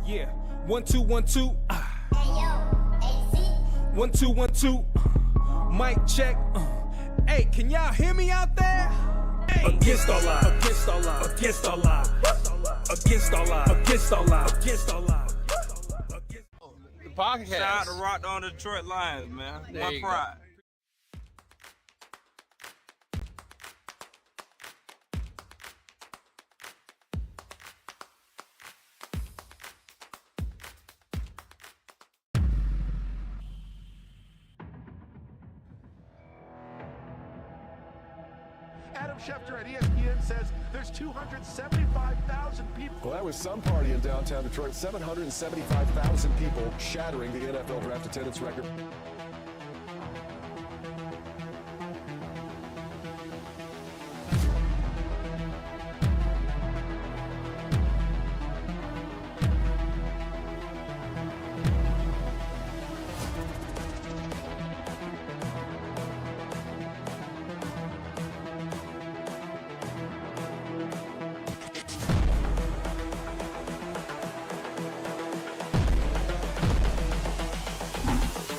Yeah, 1 2 1 2. Hey yo, AC. 1 2 1 2. Mic check. Hey, can y'all hear me out there? Hey. Against all odds. Against all odds. Against all odds. Against all odds. Against all odds. Against all odds. The podcast. Shout out to Rockhound Detroit Lions, man. There My pride. Adam Schefter at ESPN says there's 275,000 people. Well, that was some party in downtown Detroit. 775,000 people, shattering the NFL draft attendance record.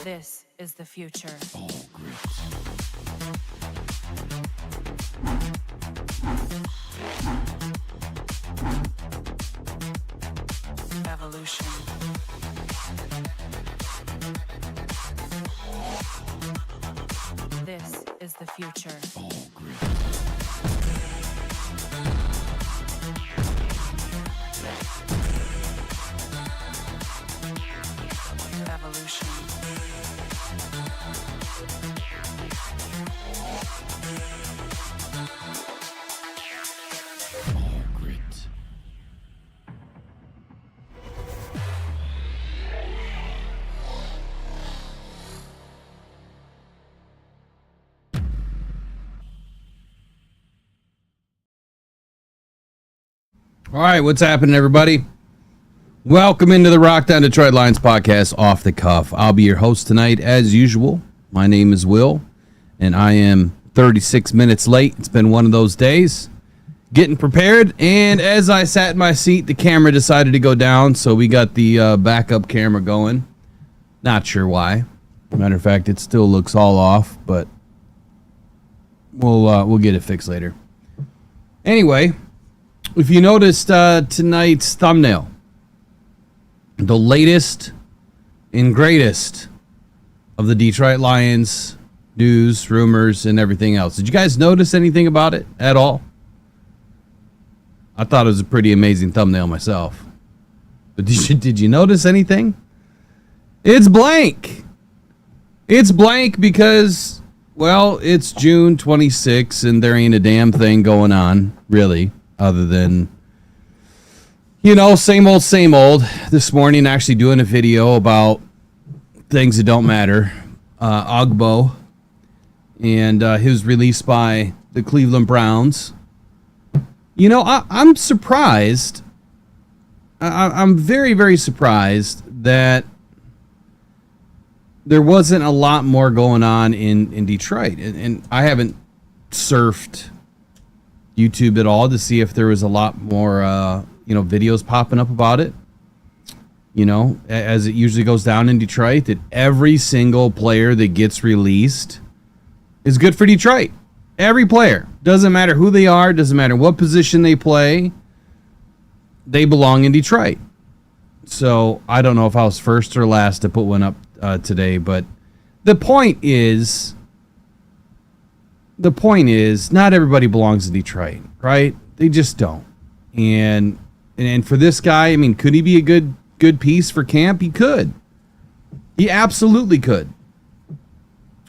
This is the future. Evolution. This is the future. Evolution. All right, what's happening, everybody? Welcome into the Rockhound Detroit Lions podcast, Off the Cuff. I'll be your host tonight, as usual. My name is Will, and I am 36 minutes late. It's been one of those days. Getting prepared, and as I sat in my seat, the camera decided to go down, so we got the backup camera going. Not sure why. Matter of fact, it still looks all off, but we'll get it fixed later. Anyway, if you noticed tonight's thumbnail, the latest and greatest of the Detroit Lions news, rumors, and everything else. Did you guys notice anything about it at all? I thought it was a pretty amazing thumbnail myself. But did you notice anything? It's blank. It's blank because, well, it's June 26th and there ain't a damn thing going on, really, other than, you know, same old, same old. This morning, actually doing a video about things that don't matter. Ogbo and his release by the Cleveland Browns. You know, I'm surprised. I'm very, very surprised that there wasn't a lot more going on in Detroit. And I haven't surfed YouTube at all to see if there was a lot more, videos popping up about it. You know, as it usually goes down in Detroit, that every single player that gets released is good for Detroit. Every player. Doesn't matter who they are, doesn't matter what position they play, they belong in Detroit. So I don't know if I was first or last to put one up today, but the point is not everybody belongs in Detroit, right? They just don't. And for this guy, I mean, could he be a good piece for camp? He could. He absolutely could.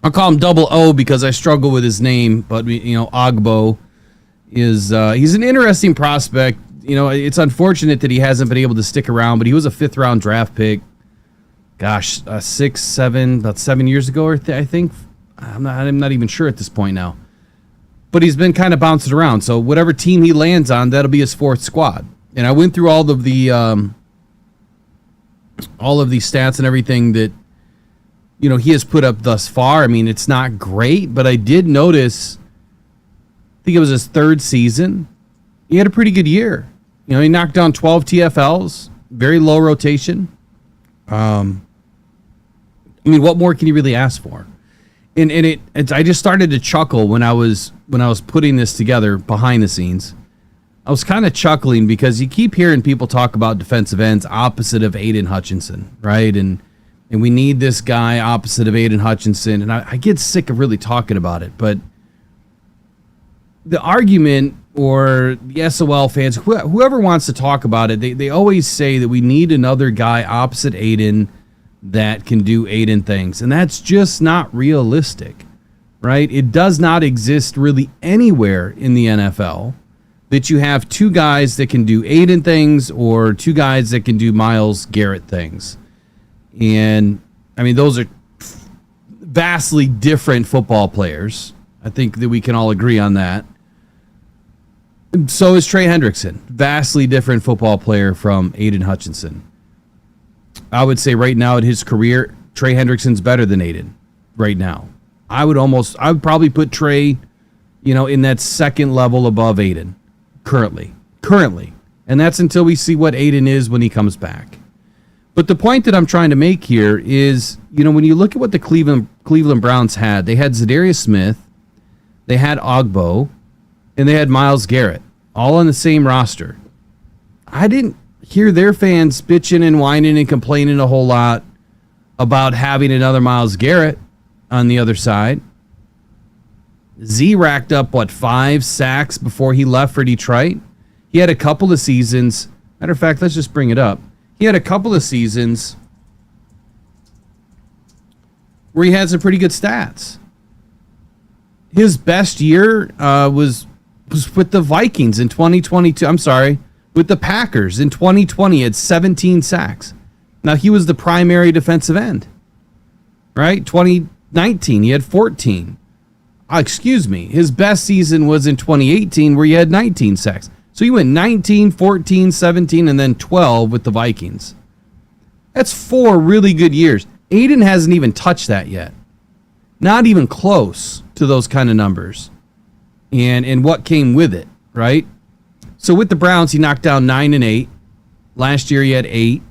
I'll call him Double O because I struggle with his name, but Ogbo is he's an interesting prospect. You know, it's unfortunate that he hasn't been able to stick around, but he was a 5th round draft pick. Gosh, 6, 7, about 7 years ago, or I think. I'm not even sure at this point now. But he's been kind of bouncing around. So whatever team he lands on, that'll be his 4th squad. And I went through all of the stats and everything that he has put up thus far. I mean, it's not great, but I did notice, I think it was his 3rd season, he had a pretty good year. He knocked down 12 TFLs, very low rotation. I mean, what more can you really ask for? And I just started to chuckle when I was putting this together behind the scenes. I was kind of chuckling because you keep hearing people talk about defensive ends opposite of Aiden Hutchinson, right? And we need this guy opposite of Aiden Hutchinson. And I get sick of really talking about it. But the argument, or the SOL fans, whoever wants to talk about it, they always say that we need another guy opposite Aiden that can do Aiden things. And that's just not realistic, right? It does not exist really anywhere in the NFL that you have two guys that can do Aiden things or two guys that can do Myles Garrett things. And, I mean, those are vastly different football players. I think that we can all agree on that. So is Trey Hendrickson. Vastly different football player from Aiden Hutchinson. I would say right now in his career, Trey Hendrickson's better than Aiden right now. I would probably put Trey, in that second level above Aiden currently. And that's until we see what Aiden is when he comes back. But the point that I'm trying to make here is, when you look at what the Cleveland Browns had, they had Zadarius Smith, they had Ogbo, and they had Myles Garrett, all on the same roster. I didn't hear their fans bitching and whining and complaining a whole lot about having another Myles Garrett on the other side. Z racked up, 5 sacks before he left for Detroit? He had a couple of seasons. Matter of fact, let's just bring it up. He had a couple of seasons where he had some pretty good stats. His best year was with the Vikings in 2022. I'm sorry, with the Packers in 2020. He had 17 sacks. Now, he was the primary defensive end, right? 2019, he had 14. Excuse me. His best season was in 2018 where he had 19 sacks. So he went 19, 14, 17, and then 12 with the Vikings. That's 4 really good years. Aiden hasn't even touched that yet. Not even close to those kind of numbers. And what came with it, right? So with the Browns, he knocked down 9 and 8. Last year he had 8.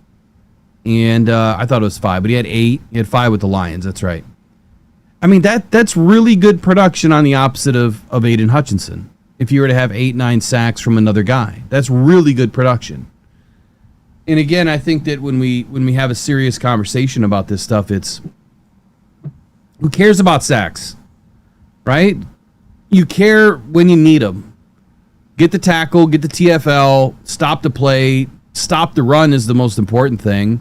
And I thought it was 5, but he had 8. He had 5 with the Lions. That's right. I mean, that's really good production on the opposite of Aiden Hutchinson. If you were to have 8, 9 sacks from another guy, that's really good production. And again, I think that when we have a serious conversation about this stuff, it's who cares about sacks, right? You care when you need them. Get the tackle, get the TFL, stop the play, stop the run is the most important thing.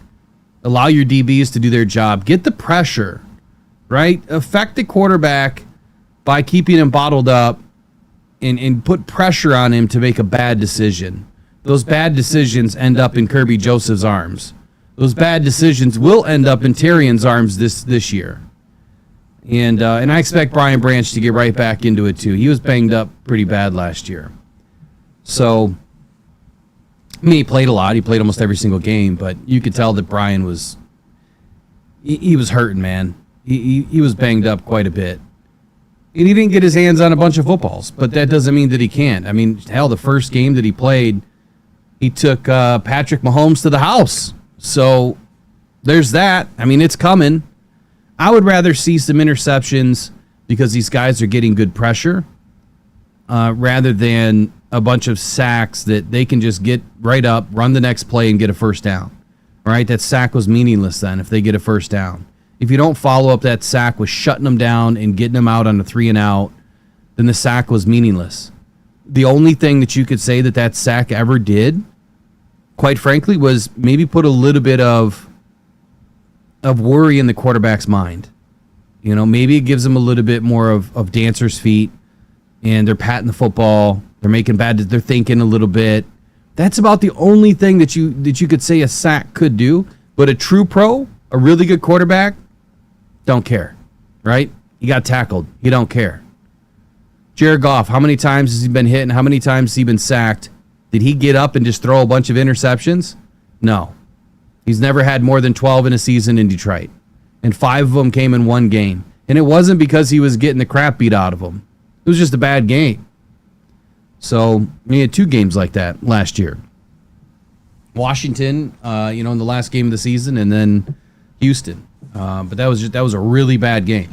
Allow your DBs to do their job. Get the pressure, right? Affect the quarterback by keeping him bottled up and put pressure on him to make a bad decision. Those bad decisions end up in Kirby Joseph's arms. Those bad decisions will end up in Terrian's arms this year. And I expect Brian Branch to get right back into it too. He was banged up pretty bad last year. So, I mean, he played a lot. He played almost every single game, but you could tell that Brian was he was hurting, man. He was banged up quite a bit. And he didn't get his hands on a bunch of footballs, but that doesn't mean that he can't. I mean, hell, the first game that he played, he took Patrick Mahomes to the house. So there's that. I mean, it's coming. I would rather see some interceptions because these guys are getting good pressure rather than a bunch of sacks that they can just get right up, run the next play, and get a first down. All right, that sack was meaningless then if they get a first down. If you don't follow up that sack with shutting them down and getting them out on a 3 and out, then the sack was meaningless. The only thing that you could say that sack ever did, quite frankly, was maybe put a little bit of worry in the quarterback's mind. You know, maybe it gives them a little bit more of dancer's feet, and they're patting the football. They're thinking a little bit. That's about the only thing that you could say a sack could do. But a true pro, a really good quarterback, don't care, right? He got tackled. He don't care. Jared Goff, how many times has he been hit and how many times has he been sacked? Did he get up and just throw a bunch of interceptions? No. He's never had more than 12 in a season in Detroit. And 5 of them came in one game. And it wasn't because he was getting the crap beat out of him. It was just a bad game. So he had 2 games like that last year. Washington, in the last game of the season, and then Houston. But that was a really bad game.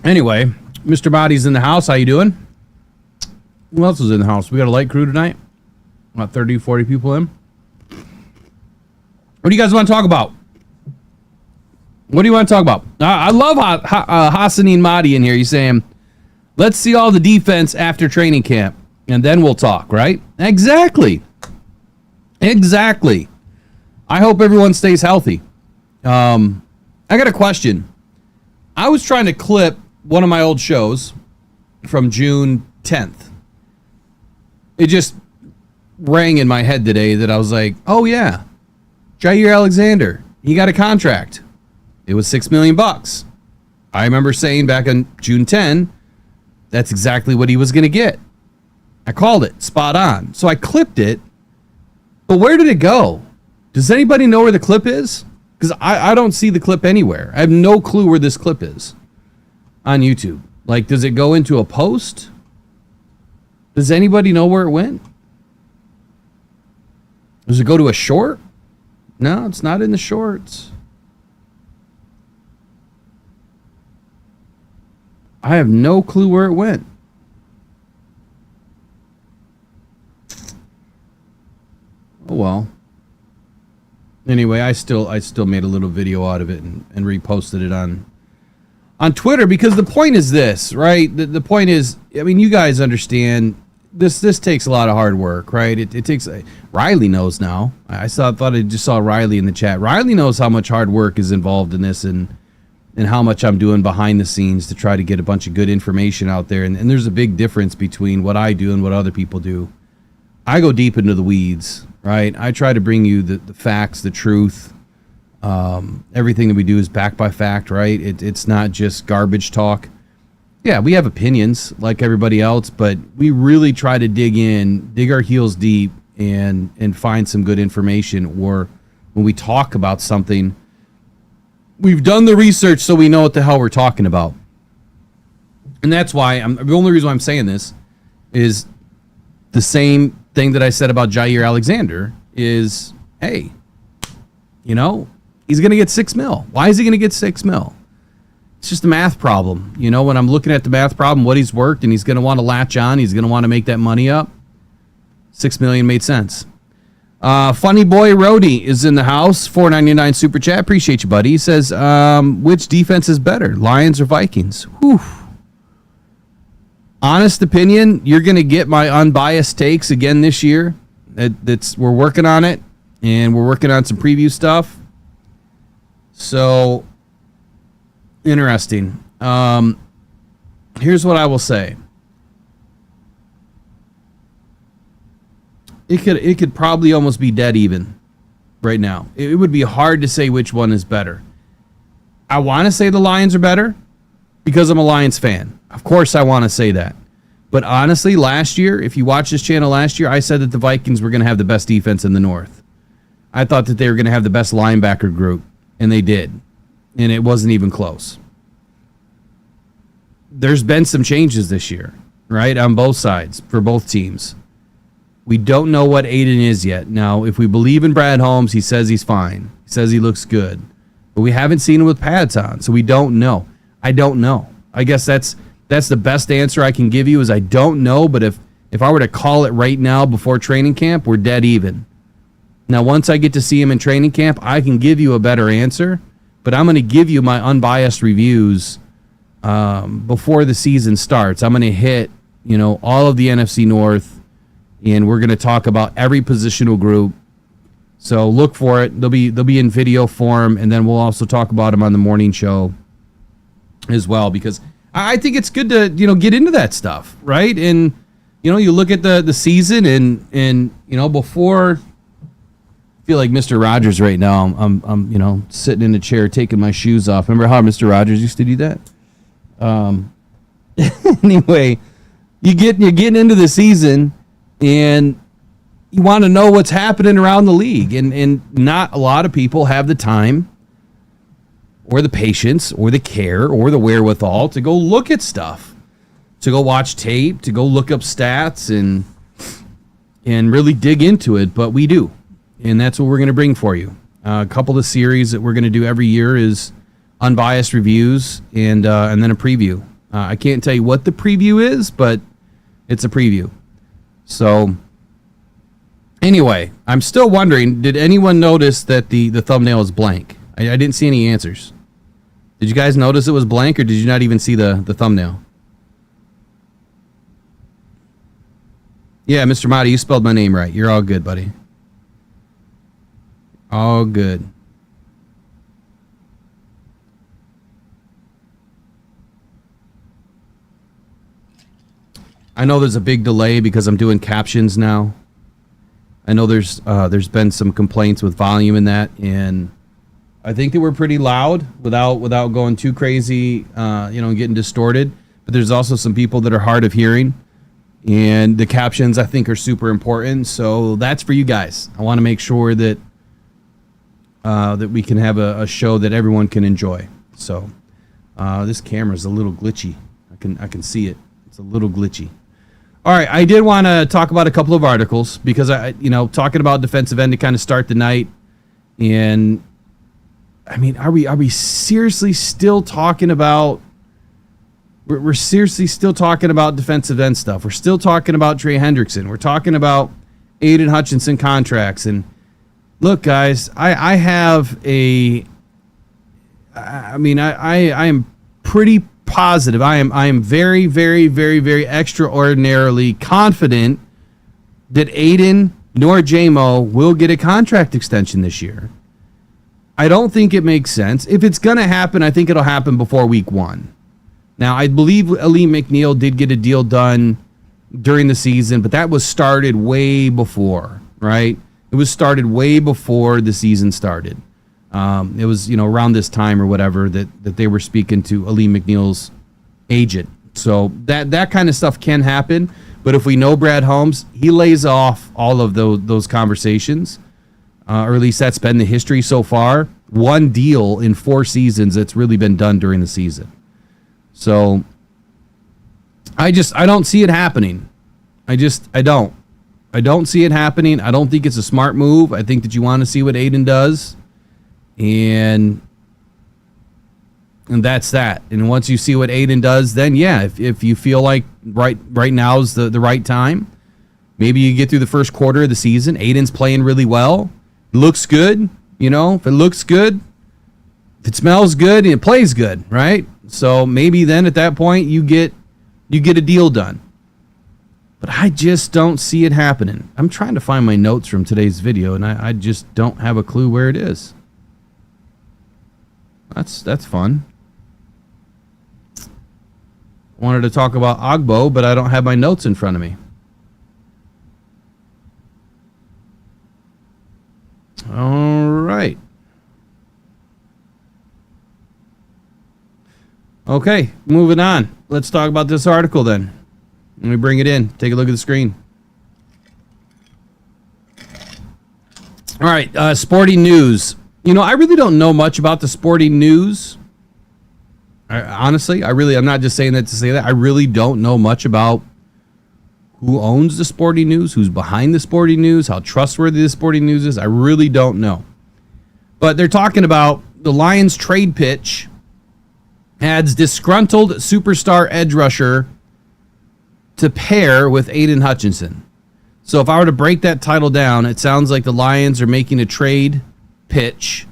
Anyway, Mr. Body's in the house. How you doing? Who else is in the house? We got a light crew tonight. About 30, 40 people in. What do you guys want to talk about? What do you want to talk about? I love Hassanin Mahdi in here. He's saying, let's see all the defense after training camp, and then we'll talk, right? Exactly. I hope everyone stays healthy. I got a question. I was trying to clip one of my old shows from June 10th. It just rang in my head today that I was like, oh yeah, Jair Alexander, he got a contract. It was $6 million. I remember saying back on June 10, that's exactly what he was going to get. I called it spot on. So I clipped it. But where did it go? Does anybody know where the clip is? Because I don't see the clip anywhere. I have no clue where this clip is on YouTube. Like, does it go into a post? Does anybody know where it went? Does it go to a short? No, it's not in the shorts. I have no clue where it went. Oh well. Anyway, I still made a little video out of it and reposted it on Twitter, because the point is this, right? The point is, I mean, you guys understand this takes a lot of hard work, right? It takes Riley knows now. I thought I just saw Riley in the chat. Riley knows how much hard work is involved in this and how much I'm doing behind the scenes to try to get a bunch of good information out there. And there's a big difference between what I do and what other people do. I go deep into the weeds, right? I try to bring you the facts, the truth. Everything that we do is backed by fact, right? It's not just garbage talk. Yeah, we have opinions like everybody else, but we really try to dig our heels deep and find some good information. Or when we talk about something, we've done the research so we know what the hell we're talking about. And that's why the only reason why I'm saying this is the same thing that I said about Jair Alexander is, hey, he's going to get $6 million. Why is he going to get $6 million? It's just a math problem. When I'm looking at the math problem, what he's worked, and he's going to want to latch on. He's going to want to make that money up. $6 million made sense. Funny Boy Rody is in the house. $4.99 super chat. Appreciate you, buddy. He says, which defense is better, Lions or Vikings? Whew. Honest opinion, you're going to get my unbiased takes again this year. We're working on it, and we're working on some preview stuff. So, interesting. Here's what I will say. It could probably almost be dead even right now. It would be hard to say which one is better. I want to say the Lions are better because I'm a Lions fan. Of course I want to say that. But honestly, last year, if you watch this channel last year, I said that the Vikings were going to have the best defense in the North. I thought that they were going to have the best linebacker group, and they did. And it wasn't even close. There's been some changes this year, right, on both sides for both teams. We don't know what Aiden is yet. Now, if we believe in Brad Holmes, he says he's fine. He says he looks good. But we haven't seen him with pads on, so we don't know. I don't know. I guess that's the best answer I can give you is I don't know, but if I were to call it right now before training camp, we're dead even. Now, once I get to see him in training camp, I can give you a better answer, but I'm going to give you my unbiased reviews before the season starts. I'm going to hit, all of the NFC North, and we're going to talk about every positional group. So look for it. They'll be in video form, and then we'll also talk about them on the morning show as well, because I think it's good to get into that stuff, right? And you look at the season and before. I feel like Mr. Rogers right now. I'm sitting in a chair taking my shoes off. Remember how Mr. Rogers used to do that? Anyway, you're getting into the season and you want to know what's happening around the league, and not a lot of people have the time or the patience or the care or the wherewithal to go look at stuff, to go watch tape, to go look up stats, and and really dig into it, but we do. And that's what we're going to bring for you. A couple of series that we're going to do every year is unbiased reviews and then a preview. I can't tell you what the preview is, but it's a preview. So anyway, I'm still wondering, did anyone notice that the thumbnail is blank? I didn't see any answers. Did you guys notice it was blank, or did you not even see the thumbnail? Yeah, Mr. Motti, you spelled my name right. You're all good, buddy. All good. I know there's a big delay because I'm doing captions now. I know there's been some complaints with volume in that, and I think they were pretty loud without going too crazy, getting distorted. But there's also some people that are hard of hearing, and the captions I think are super important. So that's for you guys. I want to make sure that that we can have a show that everyone can enjoy. So this camera's a little glitchy. I can see it. It's a little glitchy. All right, I did want to talk about a couple of articles because talking about defensive end to kind of start the night, and I mean, are we seriously still talking about? We're seriously still talking about defensive end stuff. We're still talking about Trey Hendrickson. We're talking about Aiden Hutchinson contracts. And look, guys, I am pretty positive. I am very, very, very, very extraordinarily confident that Aiden nor JMO will get a contract extension this year. I don't think it makes sense. If it's going to happen, I think it'll happen before week 1. Now, I believe Aleem McNeil did get a deal done during the season, but that was started way before, right? It was started way before the season started. It was, around this time or whatever that they were speaking to Aleem McNeil's agent. So that kind of stuff can happen. But if we know Brad Holmes, he lays off all of those conversations, or at least that's been the history so far. One deal in 4 seasons that's really been done during the season. So I don't see it happening. I don't see it happening. I don't think it's a smart move. I think that you want to see what Aiden does. And that's that. And once you see what Aiden does, then yeah, if you feel like right now is the right time, maybe you get through the first quarter of the season. Aiden's playing really well. Looks good. If it looks good, if it smells good, and it plays good, right? So maybe then at that point you get a deal done. But I just don't see it happening. I'm trying to find my notes from today's video, and I just don't have a clue where it is. That's fun. Wanted to talk about Ogbo, but I don't have my notes in front of me. All right. Okay, moving on. Let's talk about this article then. Let me bring it in. Take a look at the screen. All right, sporting news. I really don't know much about the sporting news. Honestly, I'm not just saying that to say that. I really don't know much about who owns the sporting news, who's behind the sporting news, how trustworthy the sporting news is. I really don't know. But they're talking about the Lions trade pitch adds disgruntled superstar edge rusher to pair with Aiden Hutchinson. So if I were to break that title down, it sounds like the Lions are making a trade pitch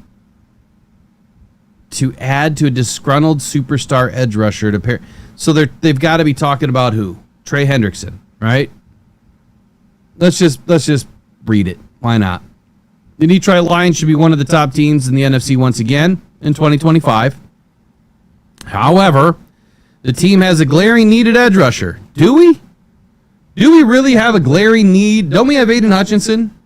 to add to a disgruntled superstar edge rusher to pair. So they've got to be talking about who? Trey Hendrickson, right? Let's just read it. Why not? The Detroit Lions should be one of the top teams in the NFC once again in 2025. However, the team has a glaring need at edge rusher. Do we? Do we really have a glaring need? Don't we have Aiden Hutchinson?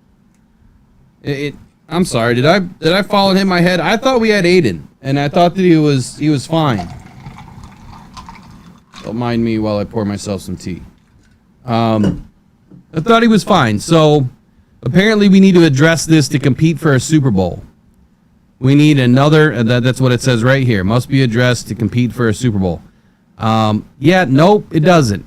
I'm sorry. Did I fall and hit my head? I thought we had Aiden, and I thought that he was fine. Don't mind me while I pour myself some tea. I thought he was fine. So apparently we need to address this to compete for a Super Bowl. We need another. That's what it says right here. Must be addressed to compete for a Super Bowl. Nope, it doesn't.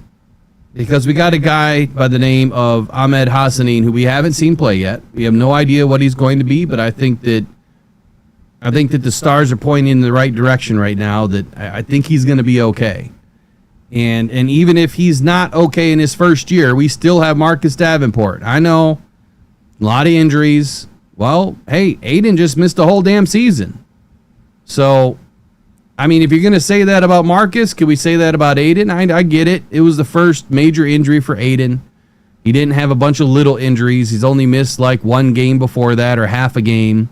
Because we got a guy by the name of Ahmed Hassanin who we haven't seen play yet. We have no idea what he's going to be, but I think that the stars are pointing in the right direction right now. That I think he's going to be okay. And even if he's not okay in his first year, we still have Marcus Davenport. I know, a lot of injuries. Well, hey, Aiden just missed a whole damn season. So, I mean, if you're going to say that about Marcus, can we say that about Aiden? I get it. It was the first major injury for Aiden. He didn't have a bunch of little injuries. He's only missed like one game before that or half a game,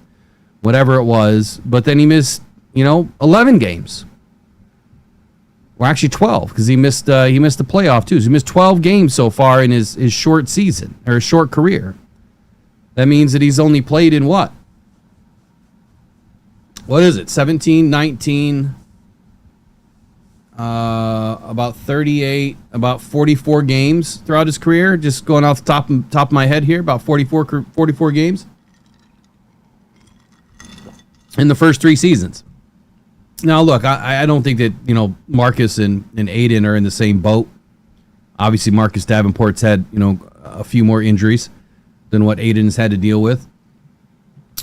whatever it was. But then he missed, 11 games. Well, actually 12 because he missed the playoff too. So he missed 12 games so far in his short season or his short career. That means that he's only played in what? What is it? 17, 19, about 38, about 44 games throughout his career. Just going off the top of my head here, about 44 games in the first 3 seasons. Now, look, I don't think that, Marcus and Aiden are in the same boat. Obviously, Marcus Davenport's had, a few more injuries than what Aiden's had to deal with.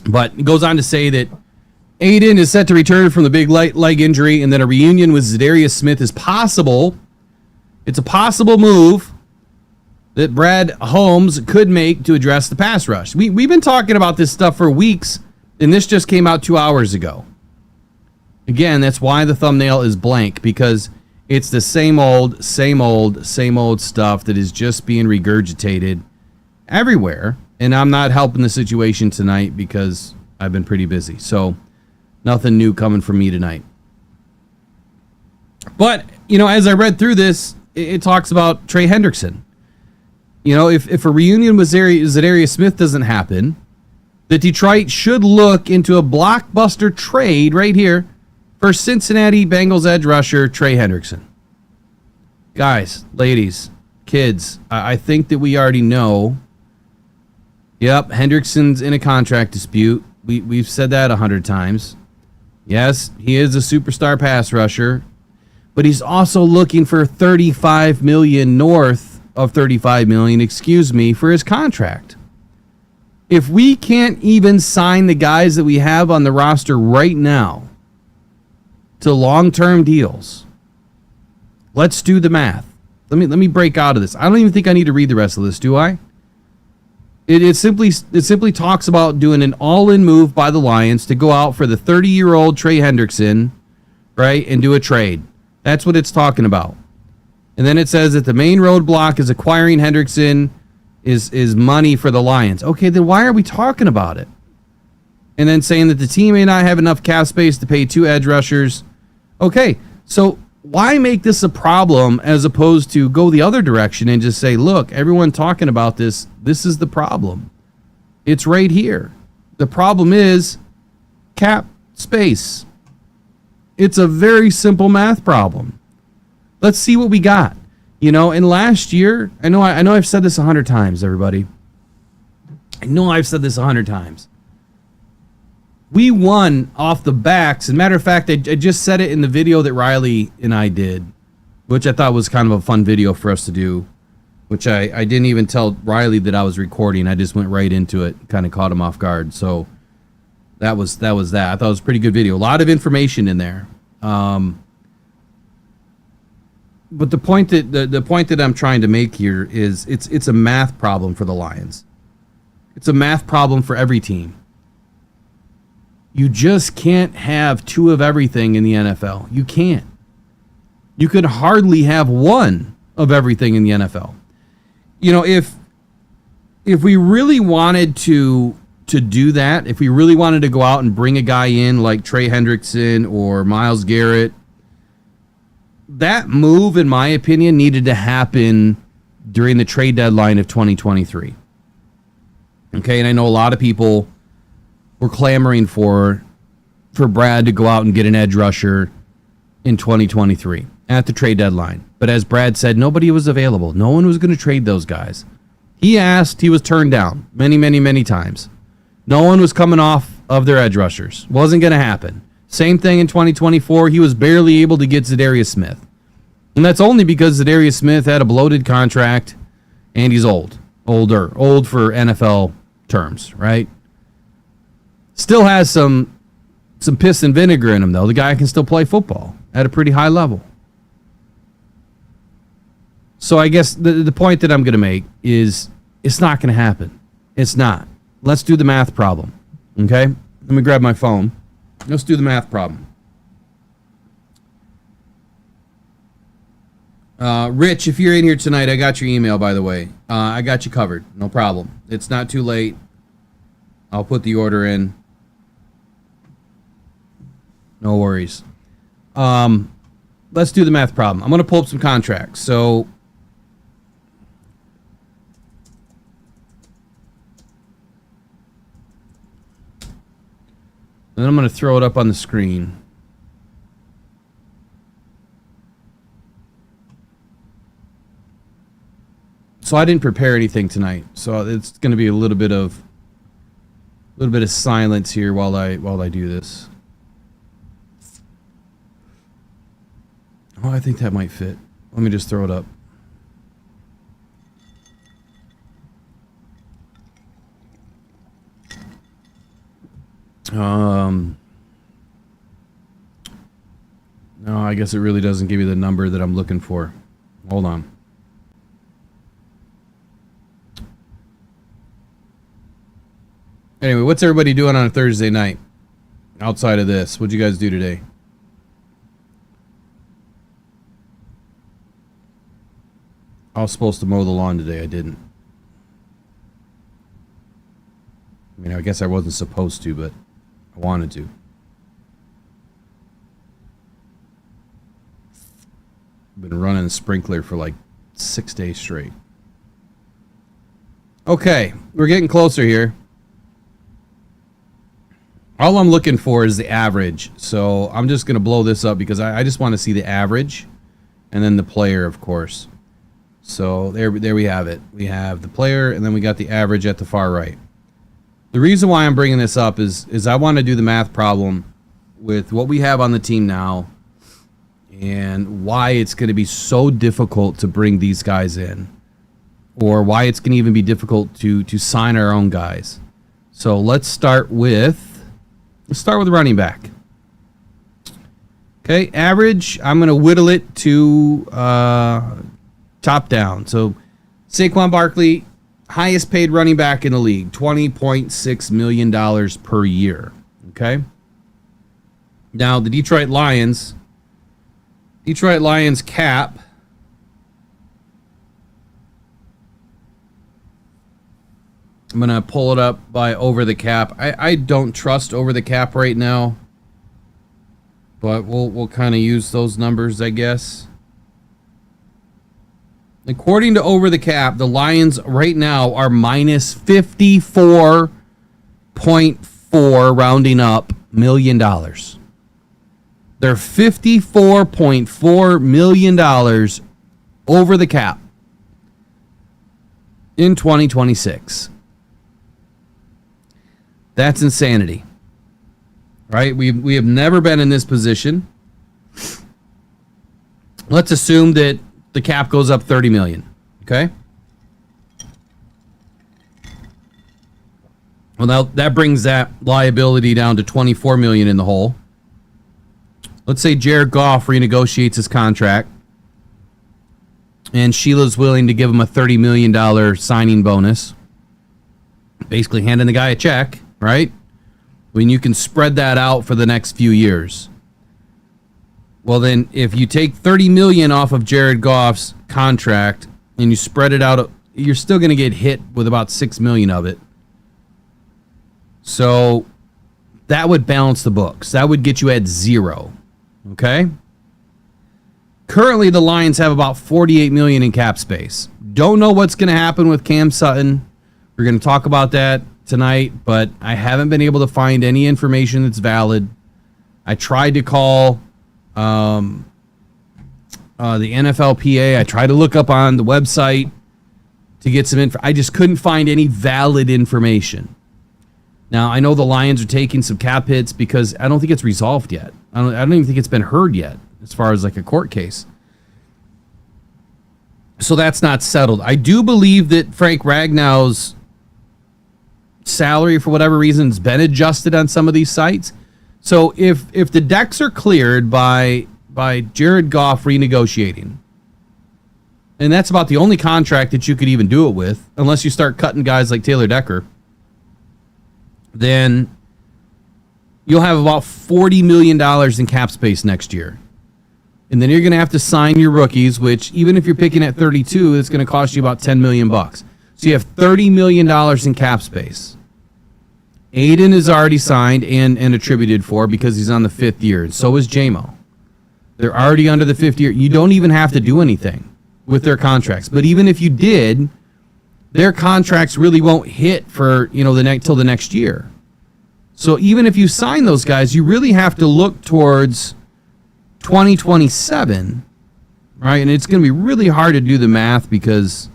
But it goes on to say that Aiden is set to return from the big leg injury, and then a reunion with Zadarius Smith is possible. It's a possible move that Brad Holmes could make to address the pass rush. We've been talking about this stuff for weeks, and this just came out 2 hours ago. Again, that's why the thumbnail is blank, because it's the same old stuff that is just being regurgitated everywhere. And I'm not helping the situation tonight because I've been pretty busy. So nothing new coming from me tonight. But, as I read through this, it talks about Trey Hendrickson. If a reunion with Zadarius Smith doesn't happen, that Detroit should look into a blockbuster trade right here for Cincinnati Bengals edge rusher Trey Hendrickson. Guys, ladies, kids, I think that we already know. Yep, Hendrickson's in a contract dispute. We've said that 100 times. Yes, he is a superstar pass rusher, but he's also looking for $35 million, north of $35 million, for his contract. If we can't even sign the guys that we have on the roster right now to long-term deals, let's do the math. Let me break out of this. I don't even think I need to read the rest of this, do I? It simply talks about doing an all-in move by the Lions to go out for the 30-year-old Trey Hendrickson, right, and do a trade. That's what it's talking about. And then it says that the main roadblock is acquiring Hendrickson is money for the Lions. Okay, then why are we talking about it? And then saying that the team may not have enough cap space to pay 2 edge rushers. Okay, so why make this a problem as opposed to go the other direction and just say, look, everyone talking about this is the problem. It's right here. The problem is cap space. It's a very simple math problem. Let's see what we got. And last year, I know I've said this 100 times, everybody. I know I've said this 100 times. We won off the backs. As a matter of fact, I just said it in the video that Riley and I did, which I thought was kind of a fun video for us to do, which I didn't even tell Riley that I was recording. I just went right into it, kind of caught him off guard. So that was that. I thought it was a pretty good video. A lot of information in there. But the point that I'm trying to make here is it's a math problem for the Lions. It's a math problem for every team. You just can't have 2 of everything in the NFL. You can't. You could hardly have 1 of everything in the NFL. If we really wanted to do that, if we really wanted to go out and bring a guy in like Trey Hendrickson or Myles Garrett, that move, in my opinion, needed to happen during the trade deadline of 2023. Okay, and I know a lot of people were clamoring for Brad to go out and get an edge rusher in 2023 at the trade deadline. But as Brad said, nobody was available. No one was going to trade those guys. He asked, he was turned down many, many, many times. No one was coming off of their edge rushers. Wasn't going to happen. Same thing in 2024. He was barely able to get Zadarius Smith. And that's only because Zadarius Smith had a bloated contract and he's old for NFL terms, right? Still has some piss and vinegar in him, though. The guy can still play football at a pretty high level. So I guess the point that I'm going to make is it's not going to happen. It's not. Let's do the math problem, okay? Let me grab my phone. Let's do the math problem. Rich, if you're in here tonight, I got your email, by the way. I got you covered. No problem. It's not too late. I'll put the order in. No worries. Let's do the math problem. I'm going to pull up some contracts. So, then I'm going to throw it up on the screen. So I didn't prepare anything tonight, so it's going to be a little bit of silence here while I do this. Oh, I think that might fit. Let me just throw it up. No, I guess it really doesn't give you the number that I'm looking for. Hold on. Anyway, what's everybody doing on a Thursday night? Outside of this, what'd you guys do today? I was supposed to mow the lawn today. I didn't. I mean, I guess I wasn't supposed to, but I wanted to. Been running a sprinkler for like 6 days straight. Okay, we're getting closer here. All I'm looking for is the average. So I'm just going to blow this up because I just want to see the average and then the player, of course. So there we have it. We have the player and then we got the average at the far right. The reason why I'm bringing this up is I want to do the math problem with what we have on the team now and why it's going to be so difficult to bring these guys in, or why it's going to even be difficult to sign our own guys. So let's start with running back. Okay, average, I'm going to whittle it to top down. So Saquon Barkley, highest paid running back in the league, $20.6 million per year. Okay. Now the Detroit Lions cap, I'm going to pull it up by over the cap. I don't trust over the cap right now, but we'll kind of use those numbers, I guess. According to over the cap, the Lions right now are minus 54.4 rounding up $1 million. They're $54.4 million over the cap in 2026. That's insanity, right? We have never been in this position. Let's assume that the cap goes up 30 million, okay? Well, now that brings that liability down to 24 million in the hole. Let's say Jared Goff renegotiates his contract and Sheila's willing to give him a $30 million signing bonus, basically handing the guy a check, right? When you can spread that out for the next few years. Well, then if you take 30 million off of Jared Goff's contract and you spread it out, you're still going to get hit with about 6 million of it. So that would balance the books. That would get you at zero. Okay? Currently, the Lions have about 48 million in cap space. Don't know what's going to happen with Cam Sutton. We're going to talk about that tonight, but I haven't been able to find any information that's valid. I tried to call the NFLPA. I tried to look up on the website to get some info. I just couldn't find any valid information. Now, I know the Lions are taking some cap hits because I don't think it's resolved yet. I don't even think it's been heard yet as far as like a court case. So that's not settled. I do believe that Frank Ragnow's salary, for whatever reason, has been adjusted on some of these sites. So if the decks are cleared by Jared Goff renegotiating, and that's about the only contract that you could even do it with, unless you start cutting guys like Taylor Decker, then you'll have about $40 million in cap space next year. And then you're going to have to sign your rookies, which even if you're picking at 32, it's going to cost you about $10 million. So you have $30 million in cap space. Aiden is already signed and attributed for because he's on the 5th year. And so is JMO. They're already under the 5th year. You don't even have to do anything with their contracts. But even if you did, their contracts really won't hit for, till the next year. So even if you sign those guys, you really have to look towards 2027, right? And it's going to be really hard to do the math because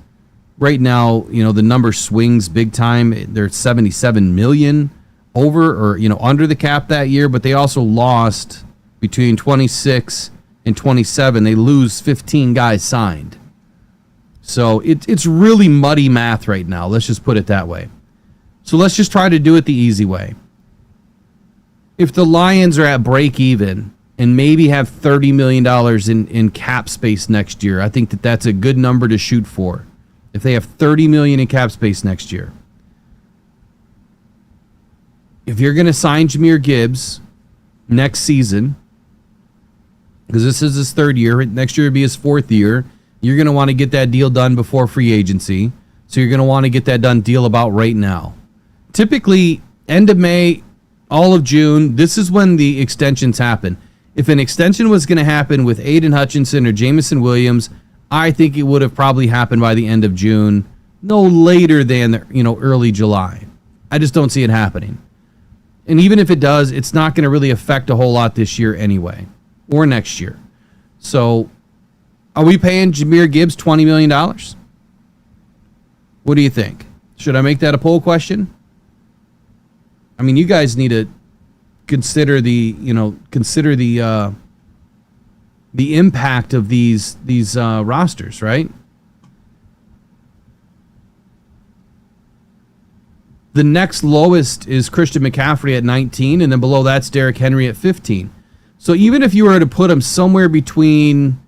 right now, the number swings big time. They're 77 million over or, under the cap that year, but they also lost between 26 and 27. They lose 15 guys signed. So it's really muddy math right now. Let's just put it that way. So let's just try to do it the easy way. If the Lions are at break even and maybe have $30 million in cap space next year, I think that's a good number to shoot for. If they have $30 million in cap space next year. If you're going to sign Jahmyr Gibbs next season, because this is his 3rd year, next year would be his 4th year, you're going to want to get that deal done before free agency. So you're going to want to get that done deal about right now. Typically, end of May, all of June, this is when the extensions happen. If an extension was going to happen with Aiden Hutchinson or Jameson Williams, I think it would have probably happened by the end of June, no later than early July. I just don't see it happening. And even if it does, it's not going to really affect a whole lot this year anyway, or next year. So, are we paying Jahmyr Gibbs $20 million? What do you think? Should I make that a poll question? I mean, you guys need to consider the impact of these rosters, right? The next lowest is Christian McCaffrey at 19, and then below that's Derrick Henry at 15. So even if you were to put him somewhere between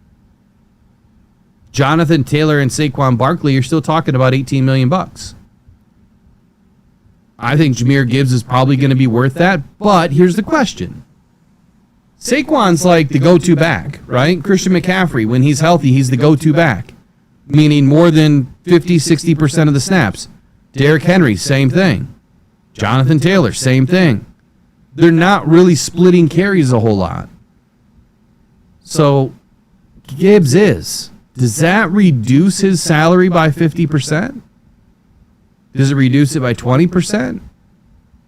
Jonathan Taylor and Saquon Barkley, you're still talking about $18 million. I think Jahmyr Gibbs is probably going to be worth that, but here's the question. Saquon's like the go-to back, right? Christian McCaffrey, when he's healthy, he's the go-to back, meaning more than 50, 60% of the snaps. Derrick Henry, same thing. Jonathan Taylor, same thing. They're not really splitting carries a whole lot. So Gibbs is. Does that reduce his salary by 50%? Does it reduce it by 20%?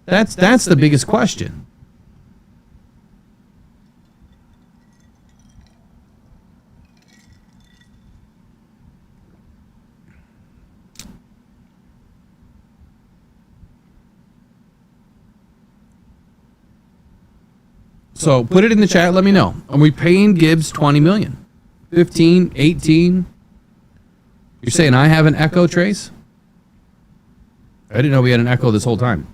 That's the biggest question. So put it in the chat. Let me know. Are we paying Gibbs $20 million? 15, 18? You're saying I have an echo, Trace? I didn't know we had an echo this whole time.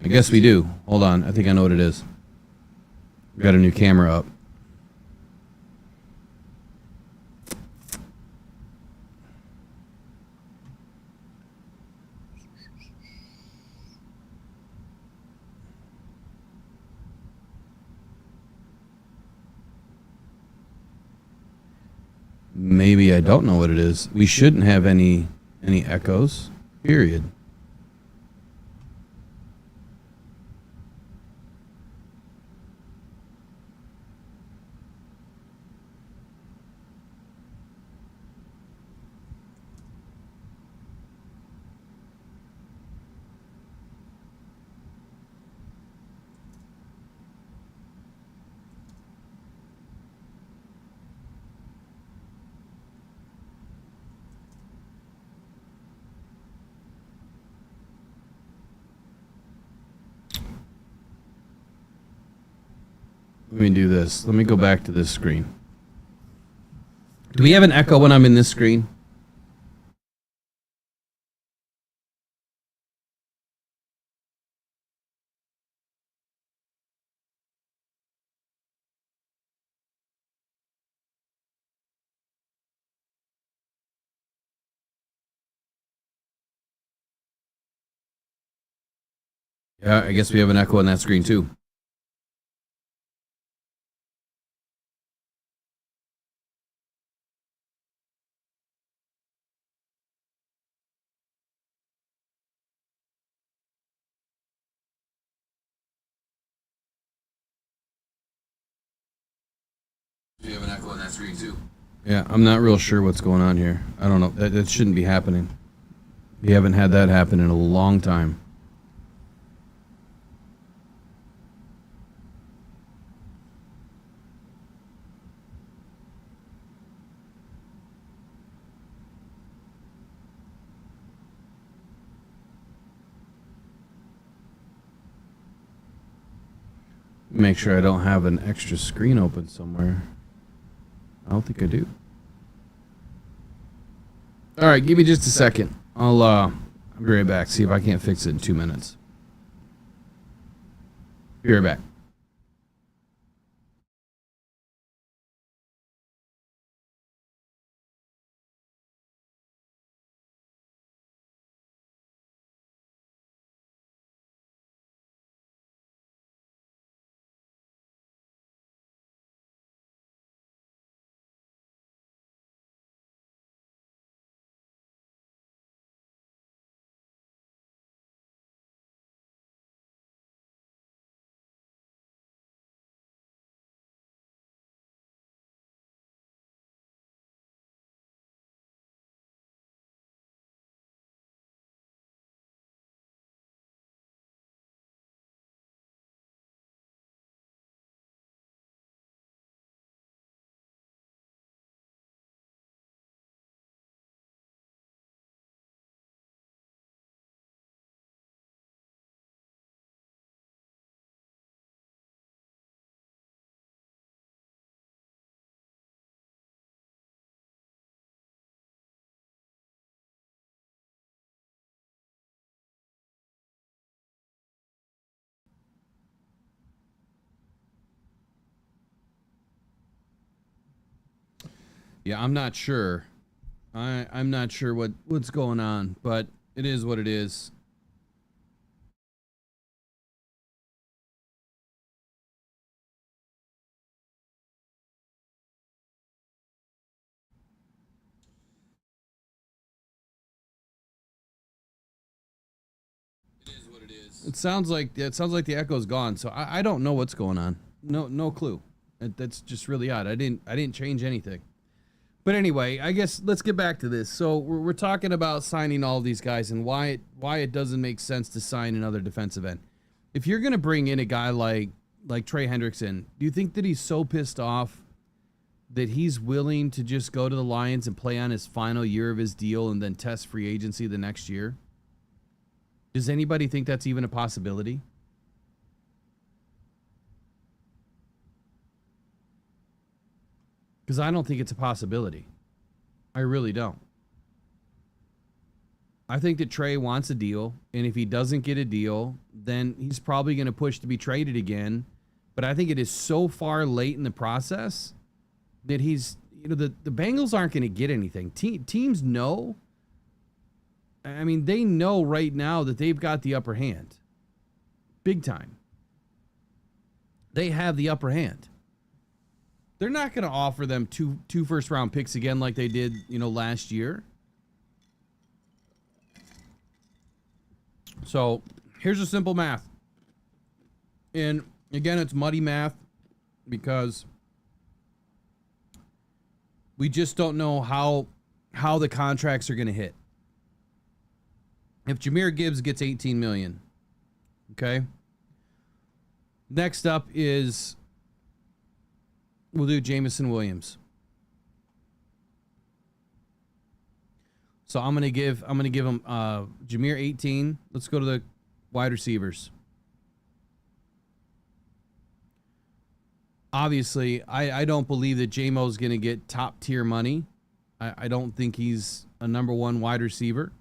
I guess we do. Hold on. I think I know what it is. We got a new camera up. Maybe I don't know what it is. We shouldn't have any echoes, period. Let me do this. Let me go back to this screen. Do we have an echo when I'm in this screen? Yeah, I guess we have an echo on that screen too. We have an echo on that screen too. Yeah, I'm not real sure what's going on here. I don't know. That shouldn't be happening. We haven't had that happen in a long time. Make sure I don't have an extra screen open somewhere. I don't think I do. All right, give me just a second. I'll be right back. See if I can't fix it in 2 minutes. Be right back. Yeah, I'm not sure. I'm not sure what's going on, but it is what it is. It sounds like the echo's gone, so I don't know what's going on. No clue. That's just really odd. I didn't change anything. But anyway, I guess let's get back to this. So we're talking about signing all of these guys and why it doesn't make sense to sign another defensive end. If you're gonna bring in a guy like Trey Hendrickson, do you think that he's so pissed off that he's willing to just go to the Lions and play on his final year of his deal and then test free agency the next year? Does anybody think that's even a possibility? Because I don't think it's a possibility. I really don't. I think that Trey wants a deal, and if he doesn't get a deal, then he's probably going to push to be traded again. But I think it is so far late in the process that he's, the Bengals aren't going to get anything. Teams know. I mean, they know right now that they've got the upper hand. Big time. They have the upper hand. They're not going to offer them two first-round picks again like they did, last year. So, here's a simple math. And, again, it's muddy math because we just don't know how the contracts are going to hit. If Jahmyr Gibbs gets $18 million, okay? Next up is we'll do Jameson Williams. So I'm gonna give him Jahmyr 18. Let's go to the wide receivers. Obviously, I don't believe that J-Mo's going to get top tier money. I don't think he's a number one wide receiver.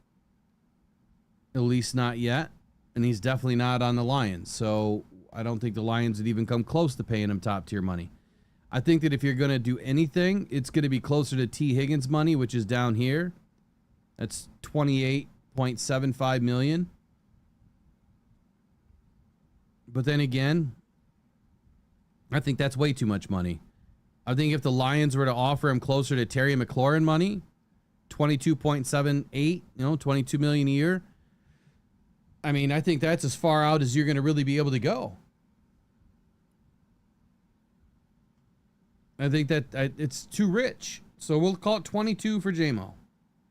At least not yet. And he's definitely not on the Lions. So I don't think the Lions would even come close to paying him top tier money. I think that if you're going to do anything, it's going to be closer to T. Higgins money, which is down here. That's $28.75 million. But then again, I think that's way too much money. I think if the Lions were to offer him closer to Terry McLaurin money, 22.78, $22 million a year. I mean, I think that's as far out as you're going to really be able to go. I think that it's too rich. So we'll call it 22 for J-Mo. All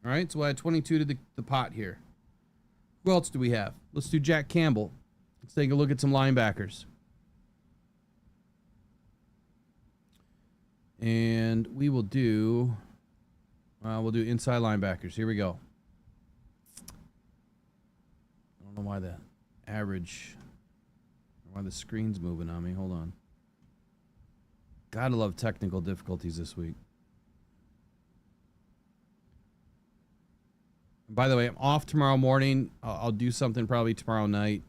right, so we'll add 22 to the pot here. Who else do we have? Let's do Jack Campbell. Let's take a look at some linebackers. And we will do... we'll do inside linebackers. Here we go. I don't know why the average... why the screen's moving on me. Hold on. Gotta love technical difficulties this week. By the way, I'm off tomorrow morning. I'll do something probably tomorrow night.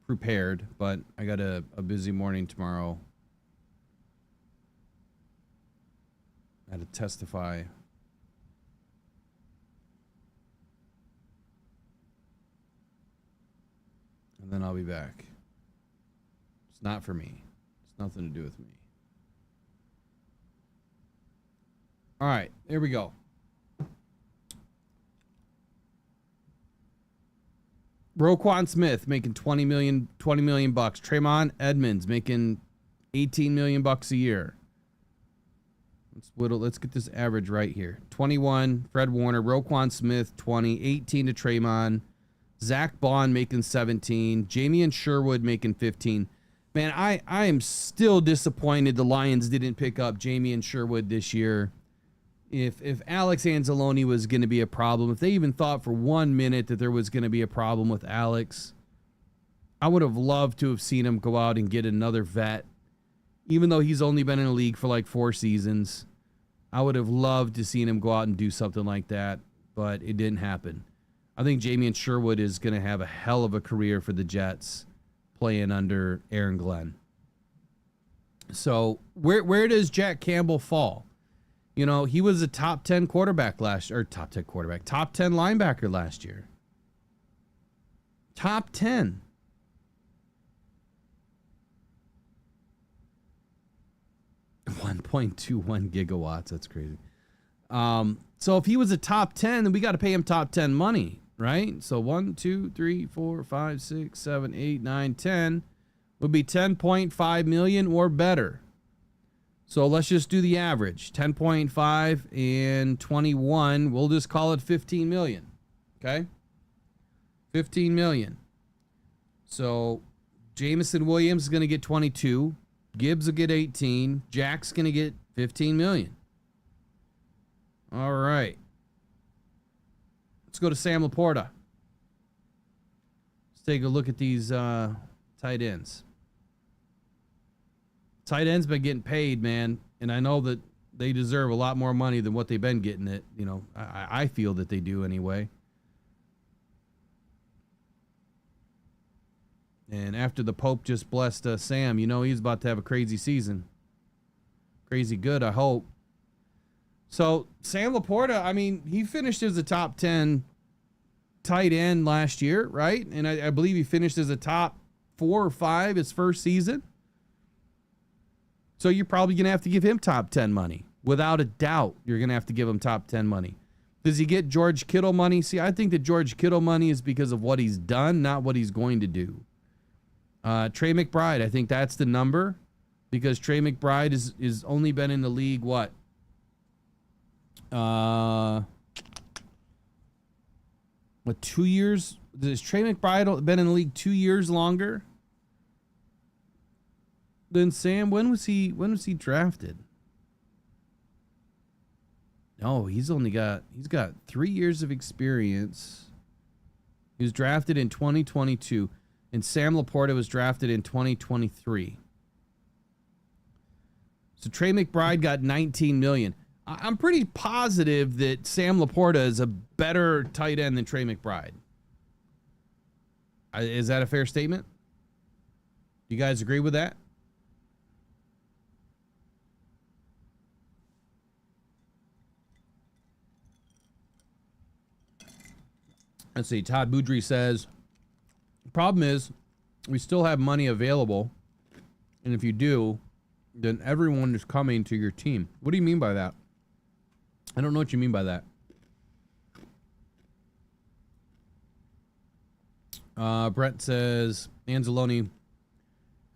Prepared, but I got a busy morning tomorrow. I had to testify. And then I'll be back. It's not for me. It's nothing to do with me. All right, here we go. Roquan Smith making $20 million bucks. Tremont Edmonds making $18 million bucks a year. Let's get this average right here. 21, Fred Warner, Roquan Smith, 20, 18 to Tremont, Zach Bond making 17, Jamie Sherwood making 15. Man, I am still disappointed the Lions didn't pick up Jamie Sherwood this year. If Alex Anzalone was going to be a problem, if they even thought for 1 minute that there was going to be a problem with Alex, I would have loved to have seen him go out and get another vet. Even though he's only been in the league for like 4 seasons, I would have loved to seen him go out and do something like that, but it didn't happen. I think Jamie Sherwood is going to have a hell of a career for the Jets playing under Aaron Glenn. So where does Jack Campbell fall? You know, he was a top 10 quarterback last year, or top 10 linebacker last year. Top 10. $1.21 gigawatts. That's crazy. So if he was a top 10, then we got to pay him top 10 money, right? So 1, 2, 3, 4, 5, 6, 7, 8, 9, 10 would be 10.5 million or better. So let's just do the average. 10.5 and 21. We'll just call it 15 million. Okay? 15 million. So Jamison Williams is going to get 22. Gibbs will get 18. Jack's going to get 15 million. All right. Let's go to Sam Laporta. Let's take a look at these tight ends. Tight ends been getting paid, man, and I know that they deserve a lot more money than what they've been getting. It, you know, I feel that they do anyway. And after the Pope just blessed Sam, you know he's about to have a crazy season. Crazy good, I hope. So Sam Laporta, I mean, he finished as a top 10 tight end last year, right? And I believe he finished as a top 4 or 5 his first season. So you're probably going to have to give him top 10 money. Without a doubt, you're going to have to give him top 10 money. Does he get George Kittle money? See, I think that George Kittle money is because of what he's done, not what he's going to do. Trey McBride, I think that's the number. Because Trey McBride is only been in the league, what? What, 2 years? Has Trey McBride been in the league 2 years longer? Then Sam, when was he drafted? No, he's got 3 years of experience. He was drafted in 2022, and Sam Laporta was drafted in 2023. So Trey McBride got 19 million. I'm pretty positive that Sam Laporta is a better tight end than Trey McBride. Is that a fair statement? You guys agree with that? Let's see. Todd Boudry says, the problem is we still have money available. And if you do, then everyone is coming to your team. What do you mean by that? I don't know what you mean by that. Brett says, Anzalone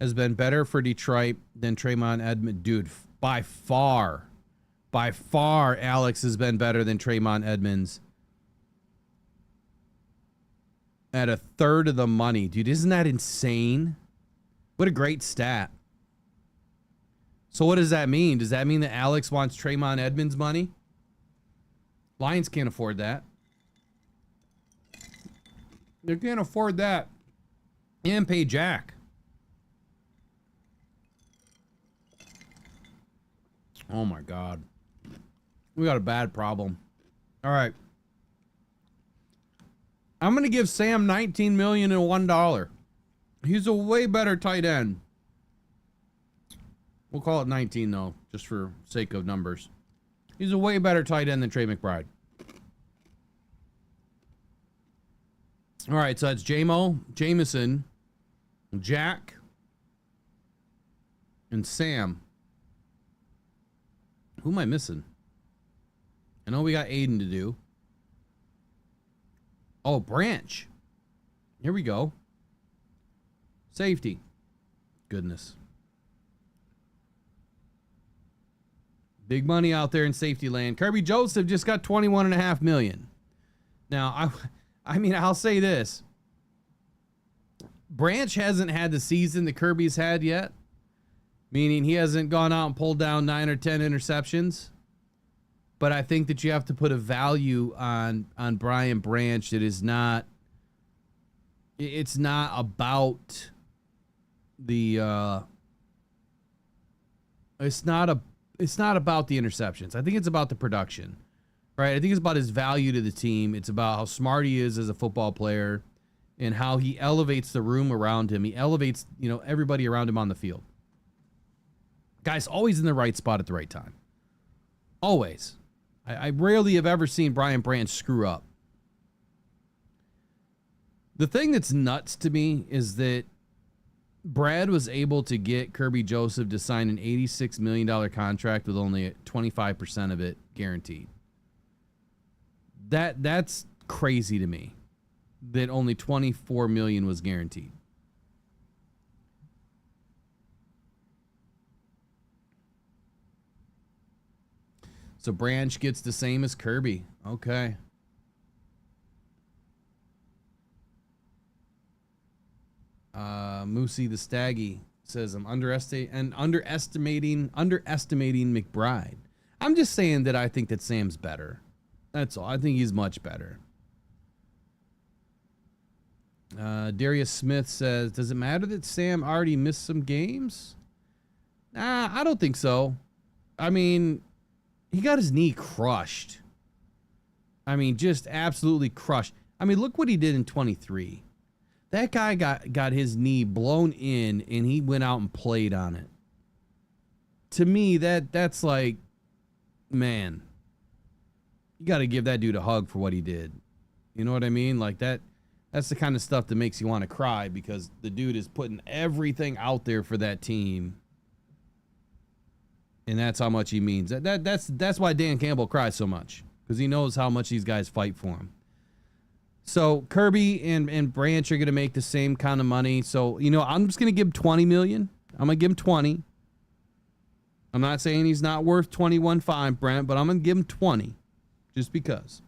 has been better for Detroit than Trayvon Edmonds. Dude, by far, Alex has been better than Trayvon Edmonds. At a third of the money. Dude, isn't that insane? What a great stat. So what does that mean? Does that mean that Alex wants Trayvon Edmonds money? Lions can't afford that. They can't afford that. And pay Jack. Oh my God. We got a bad problem. All right. I'm going to give Sam $19 million and $1. He's a way better tight end. We'll call it 19 though, just for sake of numbers. He's a way better tight end than Trey McBride. All right, so that's J-Mo, Jameson, Jack, and Sam. Who am I missing? I know we got Aiden to do. Oh, Branch. Here we go. Safety. Goodness. Big money out there in safety land. Kirby Joseph just got $21.5 million. Now, I mean, I'll say this. Branch hasn't had the season that Kirby's had yet. Meaning he hasn't gone out and pulled down 9 or 10 interceptions. But I think that you have to put a value on Brian Branch that is not... It's not about the... It's not about the interceptions. I think it's about the production. Right? I think it's about his value to the team. It's about how smart he is as a football player and how he elevates the room around him. He elevates, everybody around him on the field. Guy's always in the right spot at the right time. Always. I rarely have ever seen Brian Branch screw up. The thing that's nuts to me is that Brad was able to get Kirby Joseph to sign an $86 million contract with only 25% of it guaranteed. That's crazy to me. That only $24 million was guaranteed. So Branch gets the same as Kirby. Okay. Moosey the Staggy says I'm underestimating McBride. I'm just saying that I think that Sam's better. That's all. I think he's much better. Darius Smith says, does it matter that Sam already missed some games? Nah, I don't think so. I mean, he got his knee crushed. I mean, just absolutely crushed. I mean, look what he did in 23. That guy got his knee blown in, and he went out and played on it. To me, that's like, man, you got to give that dude a hug for what he did. You know what I mean? Like that's the kind of stuff that makes you want to cry because the dude is putting everything out there for that team. And that's how much he means. That's why Dan Campbell cries so much, because he knows how much these guys fight for him. So Kirby and Branch are going to make the same kind of money. So, I'm just going to give him $20 million. I'm going to give him 20. I'm not saying he's not worth 21.5, Brent, but I'm going to give him 20 just because.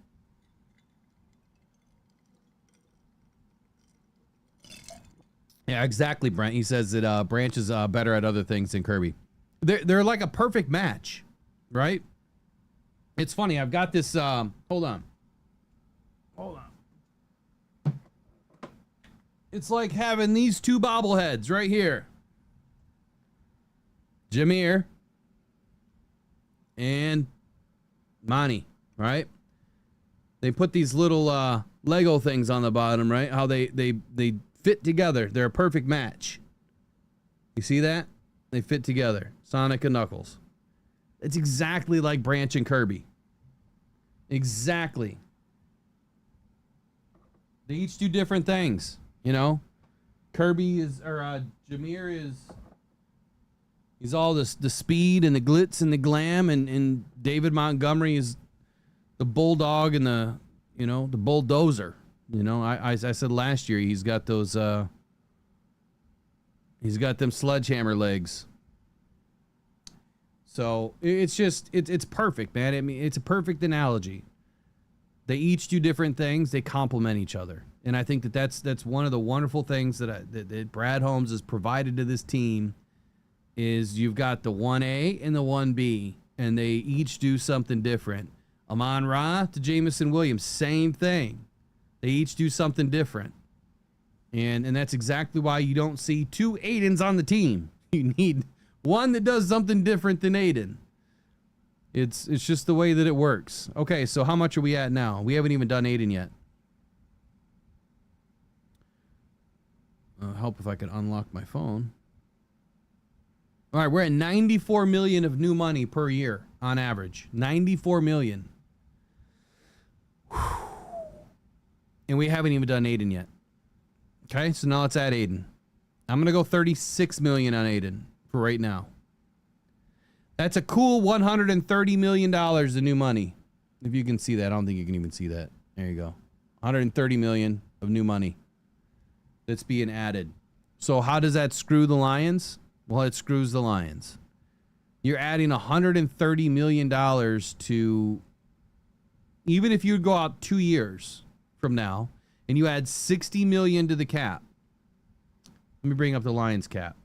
Yeah, exactly, Brent. He says that Branch is better at other things than Kirby. They're like a perfect match, right? It's funny. I've got this. Hold on. It's like having these two bobbleheads right here. Jameer and money, right? They put these little Lego things on the bottom, right? How they fit together. They're a perfect match. You see that? They fit together. Sonic and Knuckles. It's exactly like Branch and Kirby. Exactly. They each do different things, you know? Kirby is, or Jameer is, he's all the speed and the glitz and the glam, and David Montgomery is the bulldog and the, you know, the bulldozer. You know, I said last year he's got those, he's got them sledgehammer legs. So it's just, it's perfect, man. I mean, it's a perfect analogy. They each do different things. They complement each other. And I think that's one of the wonderful things that Brad Holmes has provided to this team is you've got the 1A and the 1B, and they each do something different. Amon-Ra to Jamison Williams, same thing. They each do something different. And that's exactly why you don't see two Aidens on the team. You need one that does something different than Aiden. It's just the way that it works. Okay, so how much are we at now? We haven't even done Aiden yet. Help if I could unlock my phone. All right, we're at 94 million of new money per year on average. 94 million. Whew. And we haven't even done Aiden yet. Okay, so now let's add Aiden. I'm going to go 36 million on Aiden for right now. That's a cool $130 million of new money. If you can see that. I don't think you can even see that. There you go. 130 million of new money that's being added. So how does that screw the Lions? Well, it screws the Lions. You're adding $130 million to, even if you go out 2 years from now, and you add 60 million to the cap. Let me bring up the Lions cap.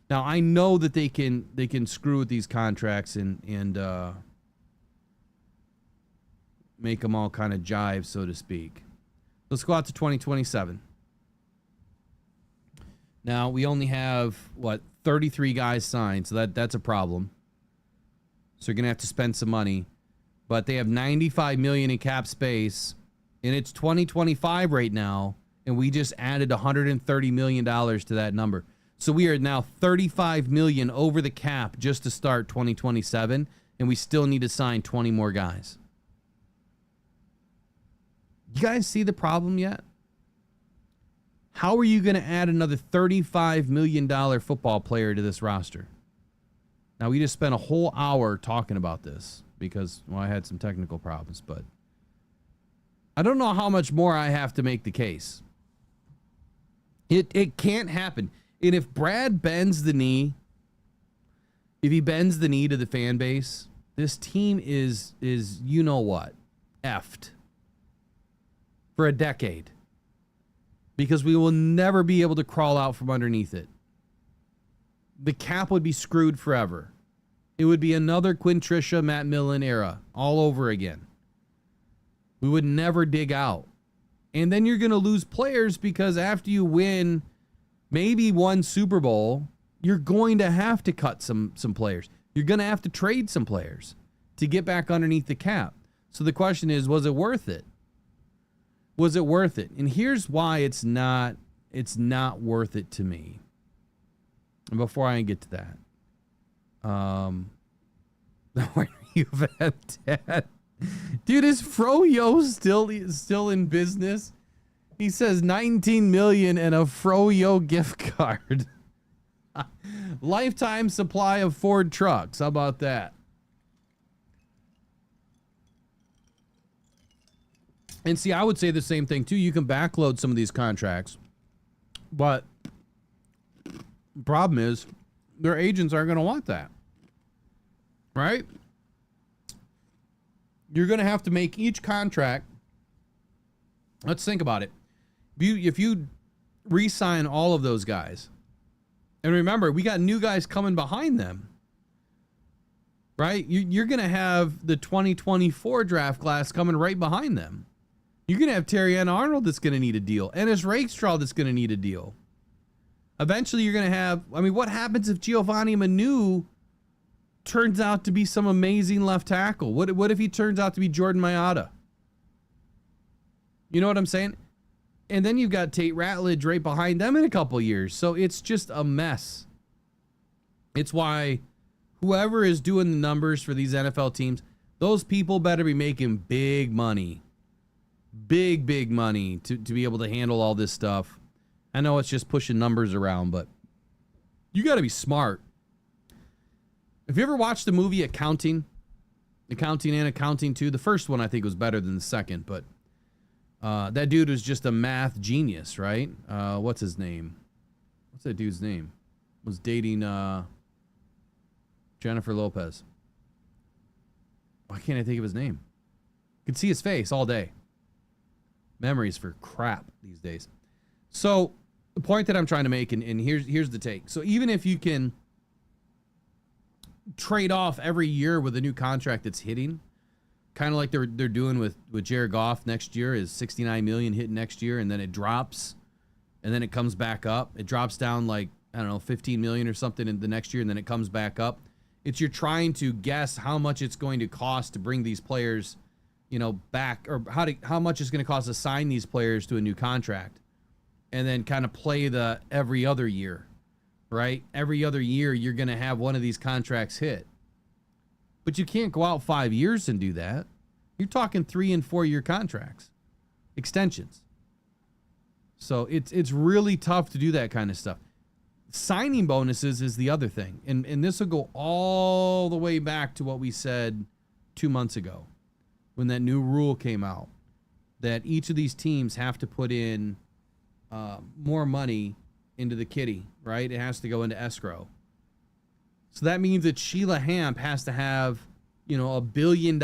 Now I know that they can screw with these contracts and make them all kind of jive, so to speak. Let's go out to 2027. Now we only have 33 guys signed, so that's a problem. So you're gonna have to spend some money, but they have 95 million in cap space, and it's 2025 right now, and we just added $130 million to that number. So we are now 35 million over the cap just to start 2027, and we still need to sign 20 more guys. You guys see the problem yet? How are you going to add another $35 million football player to this roster? Now, we just spent a whole hour talking about this because, well, I had some technical problems, but I don't know how much more I have to make the case. It can't happen. And if Brad bends the knee, if he bends the knee to the fan base, this team is you know what, effed for a decade. Because we will never be able to crawl out from underneath it. The cap would be screwed forever. It would be another Quintricia, Matt Millen era all over again. We would never dig out. And then you're going to lose players because after you win maybe one Super Bowl, you're going to have to cut some players. You're going to have to trade some players to get back underneath the cap. So the question is, was it worth it? Was it worth it? And here's why it's not worth it to me. And before I get to that, where are you at, Dad? Dude, is Froyo still in business? He says 19 million and a Froyo gift card. Lifetime supply of Ford trucks. How about that? And see, I would say the same thing too. You can backload some of these contracts, but the problem is their agents aren't going to want that, right? You're going to have to make each contract. Let's think about it. If you re-sign all of those guys, and remember, we got new guys coming behind them, right? You're going to have the 2024 draft class coming right behind them. You're going to have Terriana Arnold that's going to need a deal. Ennis Rakestraw that's going to need a deal. Eventually you're going to have, I mean, what happens if Giovanni Manu turns out to be some amazing left tackle? What if he turns out to be Jordan Mailata? You know what I'm saying? And then you've got Tate Ratledge right behind them in a couple years. So it's just a mess. It's why whoever is doing the numbers for these NFL teams, those people better be making big money. Big money to be able to handle all this stuff. I know it's just pushing numbers around, but you got to be smart. Have you ever watched the movie Accounting? Accounting and Accounting 2? The first one I think was better than the second, but that dude was just a math genius, right? What's his name? What's that dude's name? Was dating Jennifer Lopez. Why can't I think of his name? Could see his face all day. Memories for crap these days. So the point that I'm trying to make, and here's the take. So even if you can trade off every year with a new contract that's hitting, kind of like they're doing with Jared Goff next year, is $69 million hitting next year, and then it drops, and then it comes back up. It drops down like, I don't know, 15 million or something in the next year, and then it comes back up. It's you're trying to guess how much it's going to cost to bring these players, you know, back, or how much it's going to cost to sign these players to a new contract, and then kind of play the every other year, right? Every other year you're going to have one of these contracts hit. But you can't go out 5 years and do that. You're talking 3 and 4 year contracts, extensions. So it's really tough to do that kind of stuff. Signing bonuses is the other thing. And this will go all the way back to what we said 2 months ago when that new rule came out, that each of these teams have to put in more money into the kitty, right? It has to go into escrow. So that means that Sheila Hamp has to have, you know, $1 billion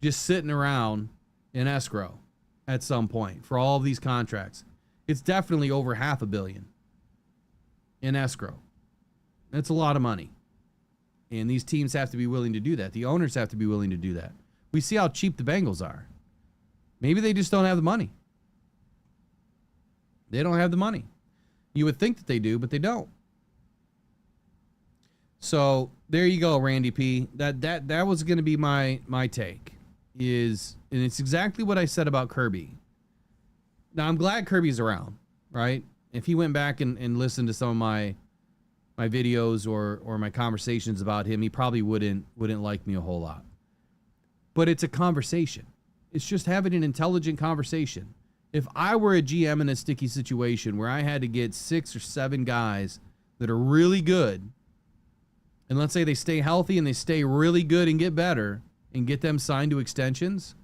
just sitting around in escrow at some point for all of these contracts. It's definitely over $500 million in escrow. That's a lot of money. And these teams have to be willing to do that. The owners have to be willing to do that. We see how cheap the Bengals are. Maybe they just don't have the money. They don't have the money. You would think that they do, but they don't. So there you go, Randy P. That was going to be my take. And it's exactly what I said about Kirby. Now I'm glad Kirby's around, right? If he went back and listened to some of my videos or my conversations about him, he probably wouldn't like me a whole lot. But it's a conversation. It's just having an intelligent conversation. If I were a GM in a sticky situation where I had to get 6 or 7 guys that are really good, and let's say they stay healthy and they stay really good and get better and get them signed to extensions,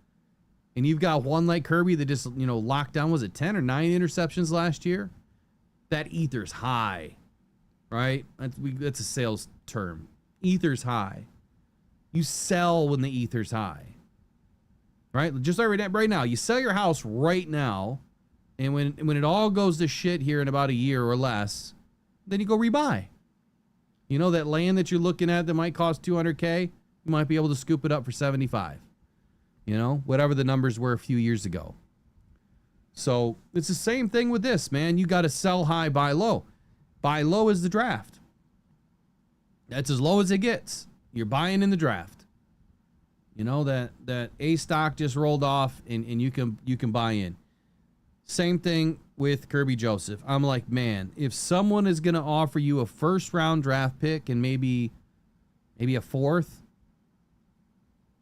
and you've got one like Kirby that just, you know, locked down, was it 10 or 9 interceptions last year? That ether's high, right? That's a sales term. Ether's high. You sell when the ether's high, right? Just right now, you sell your house right now, and when it all goes to shit here in about a year or less, then you go rebuy. You know, that land that you're looking at that might cost $200K, you might be able to scoop it up for 75. You know, whatever the numbers were a few years ago. So it's the same thing with this, man. You got to sell high, buy low. Buy low is the draft. That's as low as it gets. You're buying in the draft. You know, that A stock just rolled off and you can buy in. Same thing with Kirby Joseph. I'm like, man, if someone is going to offer you a first round draft pick and maybe a fourth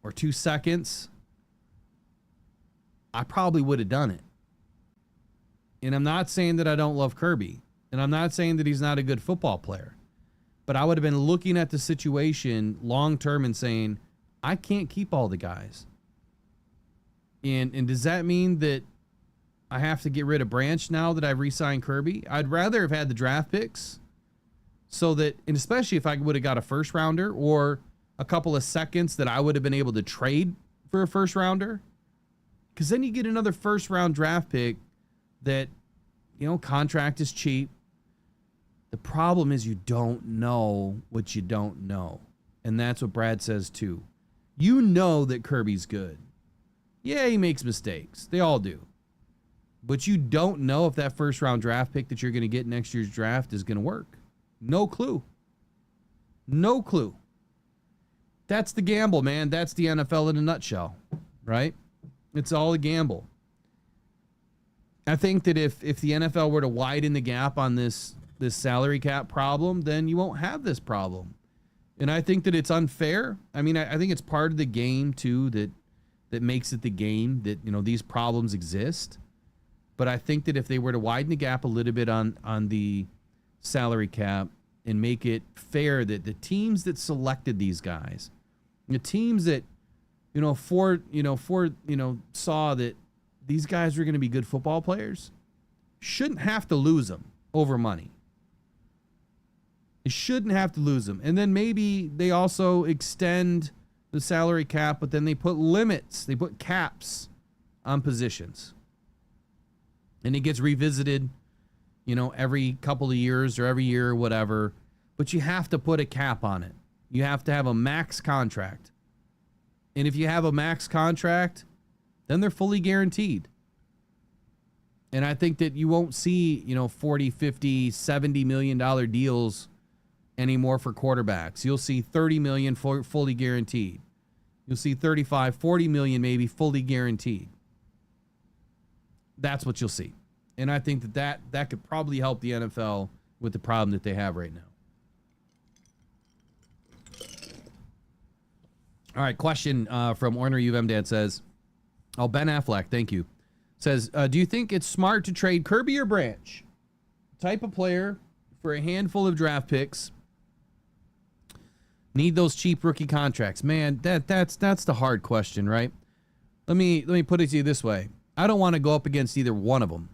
or 2 seconds, I probably would have done it. And I'm not saying that I don't love Kirby, and I'm not saying that he's not a good football player, but I would have been looking at the situation long term and saying, I can't keep all the guys. And does that mean that I have to get rid of Branch now that I've re-signed Kirby? I'd rather have had the draft picks so that, and especially if I would have got a first rounder or a couple of seconds that I would have been able to trade for a first rounder. Because then you get another first round draft pick that, you know, contract is cheap. The problem is you don't know what you don't know. And that's what Brad says too. You know that Kirby's good. Yeah, he makes mistakes. They all do. But you don't know if that first round draft pick that you're going to get next year's draft is going to work. No clue. No clue. That's the gamble, man. That's the NFL in a nutshell, right? It's all a gamble. I think that if the NFL were to widen the gap on this salary cap problem, then you won't have this problem. And I think that it's unfair. I mean, I think it's part of the game too that makes it the game that, you know, these problems exist. But I think that if they were to widen the gap a little bit on the salary cap and make it fair that the teams that selected these guys, the teams that, saw that these guys were going to be good football players, shouldn't have to lose them over money. It shouldn't have to lose them. And then maybe they also extend the salary cap, but then they put limits, they put caps on positions. And it gets revisited, every couple of years or every year or whatever. But you have to put a cap on it. You have to have a max contract. And if you have a max contract, then they're fully guaranteed. And I think that you won't see, 40, 50, $70 million deals anymore for quarterbacks. You'll see 30 million fully guaranteed. You'll see 35, 40 million maybe fully guaranteed. That's what you'll see. And I think that could probably help the NFL with the problem that they have right now. All right, question from Orner UVM Dad says, Ben Affleck, thank you. Says, do you think it's smart to trade Kirby or Branch? Type of player for a handful of draft picks. Need those cheap rookie contracts. Man, that's the hard question, right? Let me put it to you this way. I don't want to go up against either one of them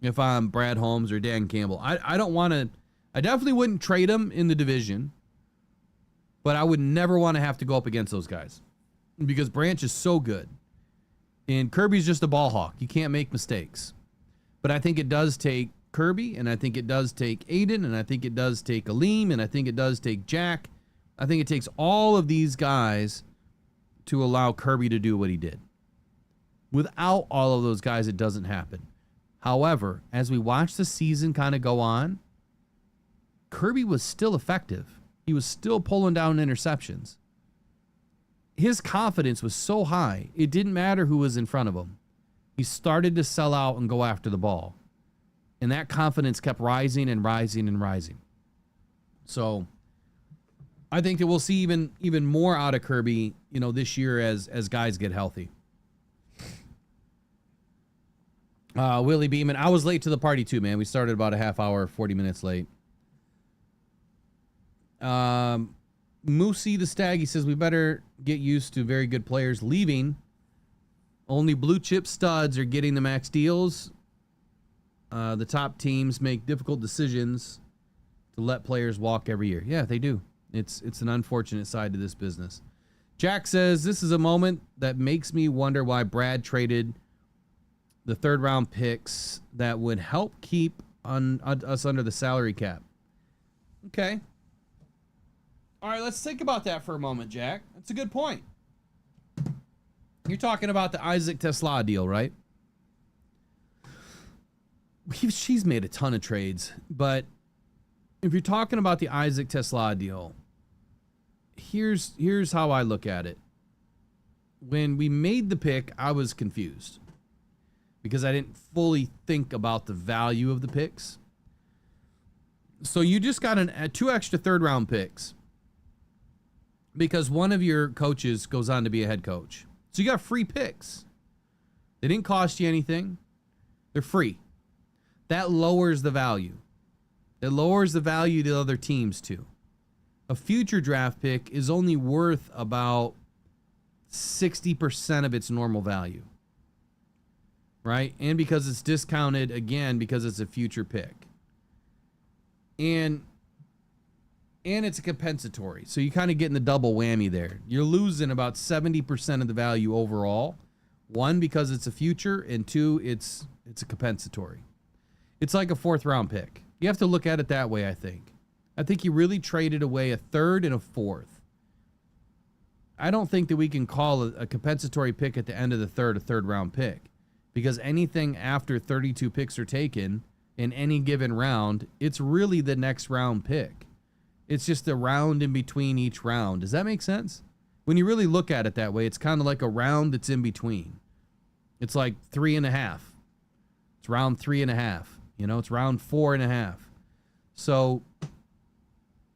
if I'm Brad Holmes or Dan Campbell. I don't want to. I definitely wouldn't trade them in the division, but I would never want to have to go up against those guys because Branch is so good. And Kirby's just a ball hawk. You can't make mistakes. But I think it does take Kirby, and I think it does take Aiden, and I think it does take Aleem, and I think it does take Jack. I think it takes all of these guys to allow Kirby to do what he did. Without all of those guys, it doesn't happen. However, as we watch the season kind of go on, Kirby was still effective. He was still pulling down interceptions. His confidence was so high, it didn't matter who was in front of him. He started to sell out and go after the ball. And that confidence kept rising and rising and rising. So I think that we'll see even more out of Kirby, this year as guys get healthy. Willie Beeman, I was late to the party too, man. We started about a half hour, 40 minutes late. Moosey the Staggy says we better get used to very good players leaving. Only blue chip studs are getting the max deals. The top teams make difficult decisions to let players walk every year. Yeah, they do. It's an unfortunate side to this business. Jack says this is a moment that makes me wonder why Brad traded the third round picks that would help keep us under the salary cap. Okay. All right, let's think about that for a moment, Jack. That's a good point. You're talking about the Isaac Tesla deal, right? She's made a ton of trades, but if you're talking about the Isaac Tesla deal, here's how I look at it. When we made the pick, I was confused because I didn't fully think about the value of the picks. So you just got two extra third round picks because one of your coaches goes on to be a head coach. So you got free picks. They didn't cost you anything. They're free. That lowers the value. It lowers the value to other teams too. A future draft pick is only worth about 60% of its normal value. Right? And because it's discounted, again, because it's a future pick. And it's a compensatory. So you kind of getting the double whammy there. You're losing about 70% of the value overall. One, because it's a future, and two, it's a compensatory. It's like a fourth round pick. You have to look at it that way, I think. I think you really traded away a third and a fourth. I don't think that we can call a compensatory pick at the end of the third a third round pick. because anything after 32 picks are taken in any given round, it's really the next round pick. It's just a round in between each round. Does that make sense? When you really look at it that way, it's kind of like a round that's in between. It's like 3.5. It's round 3.5. You know, it's round 4.5. So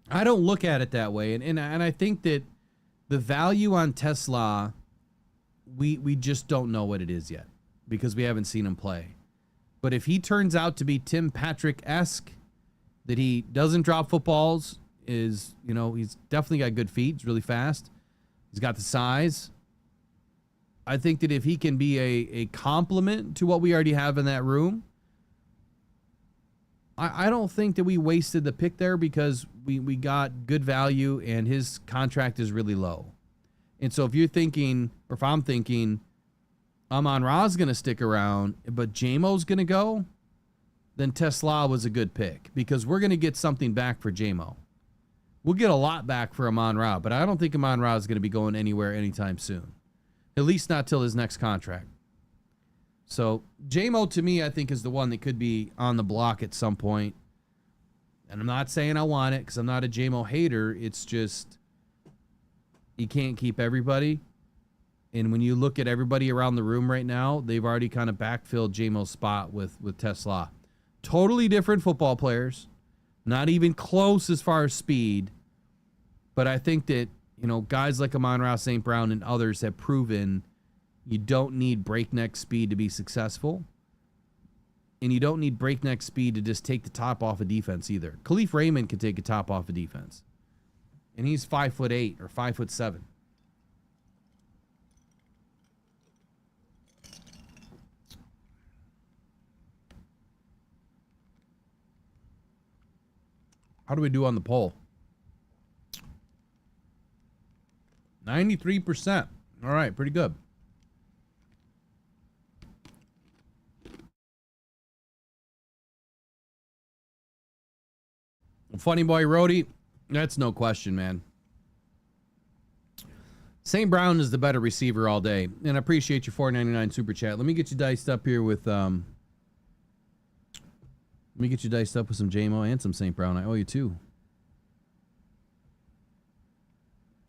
I don't look at it that way. And I think that the value on Tesla, we just don't know what it is yet because we haven't seen him play. But if he turns out to be Tim Patrick-esque, that he doesn't drop footballs, is, you know, he's definitely got good feet. He's really fast. He's got the size. I think that if he can be a complement to what we already have in that room, I don't think that we wasted the pick there because we got good value and his contract is really low. And so if you're thinking, or if I'm thinking, Amon-Ra's going to stick around, but J-Mo's going to go, then Tesla was a good pick because we're going to get something back for J-Mo. We'll get a lot back for Amon-Ra, but I don't think Amon-Ra is going to be going anywhere anytime soon. At least not till his next contract. So J-Mo to me, I think, is the one that could be on the block at some point. And I'm not saying I want it because I'm not a J-Mo hater. It's just you can't keep everybody. And when you look at everybody around the room right now, they've already kind of backfilled J-Mo's spot with Tesla. Totally different football players. Not even close as far as speed. But I think that, you know, guys like Amon-Ra St. Brown and others have proven you don't need breakneck speed to be successful. And you don't need breakneck speed to just take the top off of defense either. Khalif Raymond can take a top off of defense. And he's 5'8" or 5'7". How do we do on the poll? 93%. All right, pretty good. Funny boy Rhodey, that's no question, man. St. Brown is the better receiver all day. And I appreciate your $4.99 super chat. Let me get you diced up here with some J-Mo and some St. Brown. I owe you two.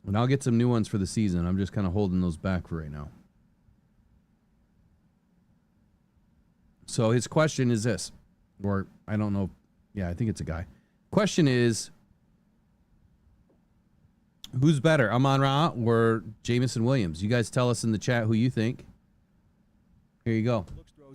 And I'll get some new ones for the season. I'm just kind of holding those back for right now. So his question is this, or I don't know. Yeah, I think it's a guy. Question is, who's better, Amon-Ra or Jameson Williams? You guys tell us in the chat who you think. Here you go.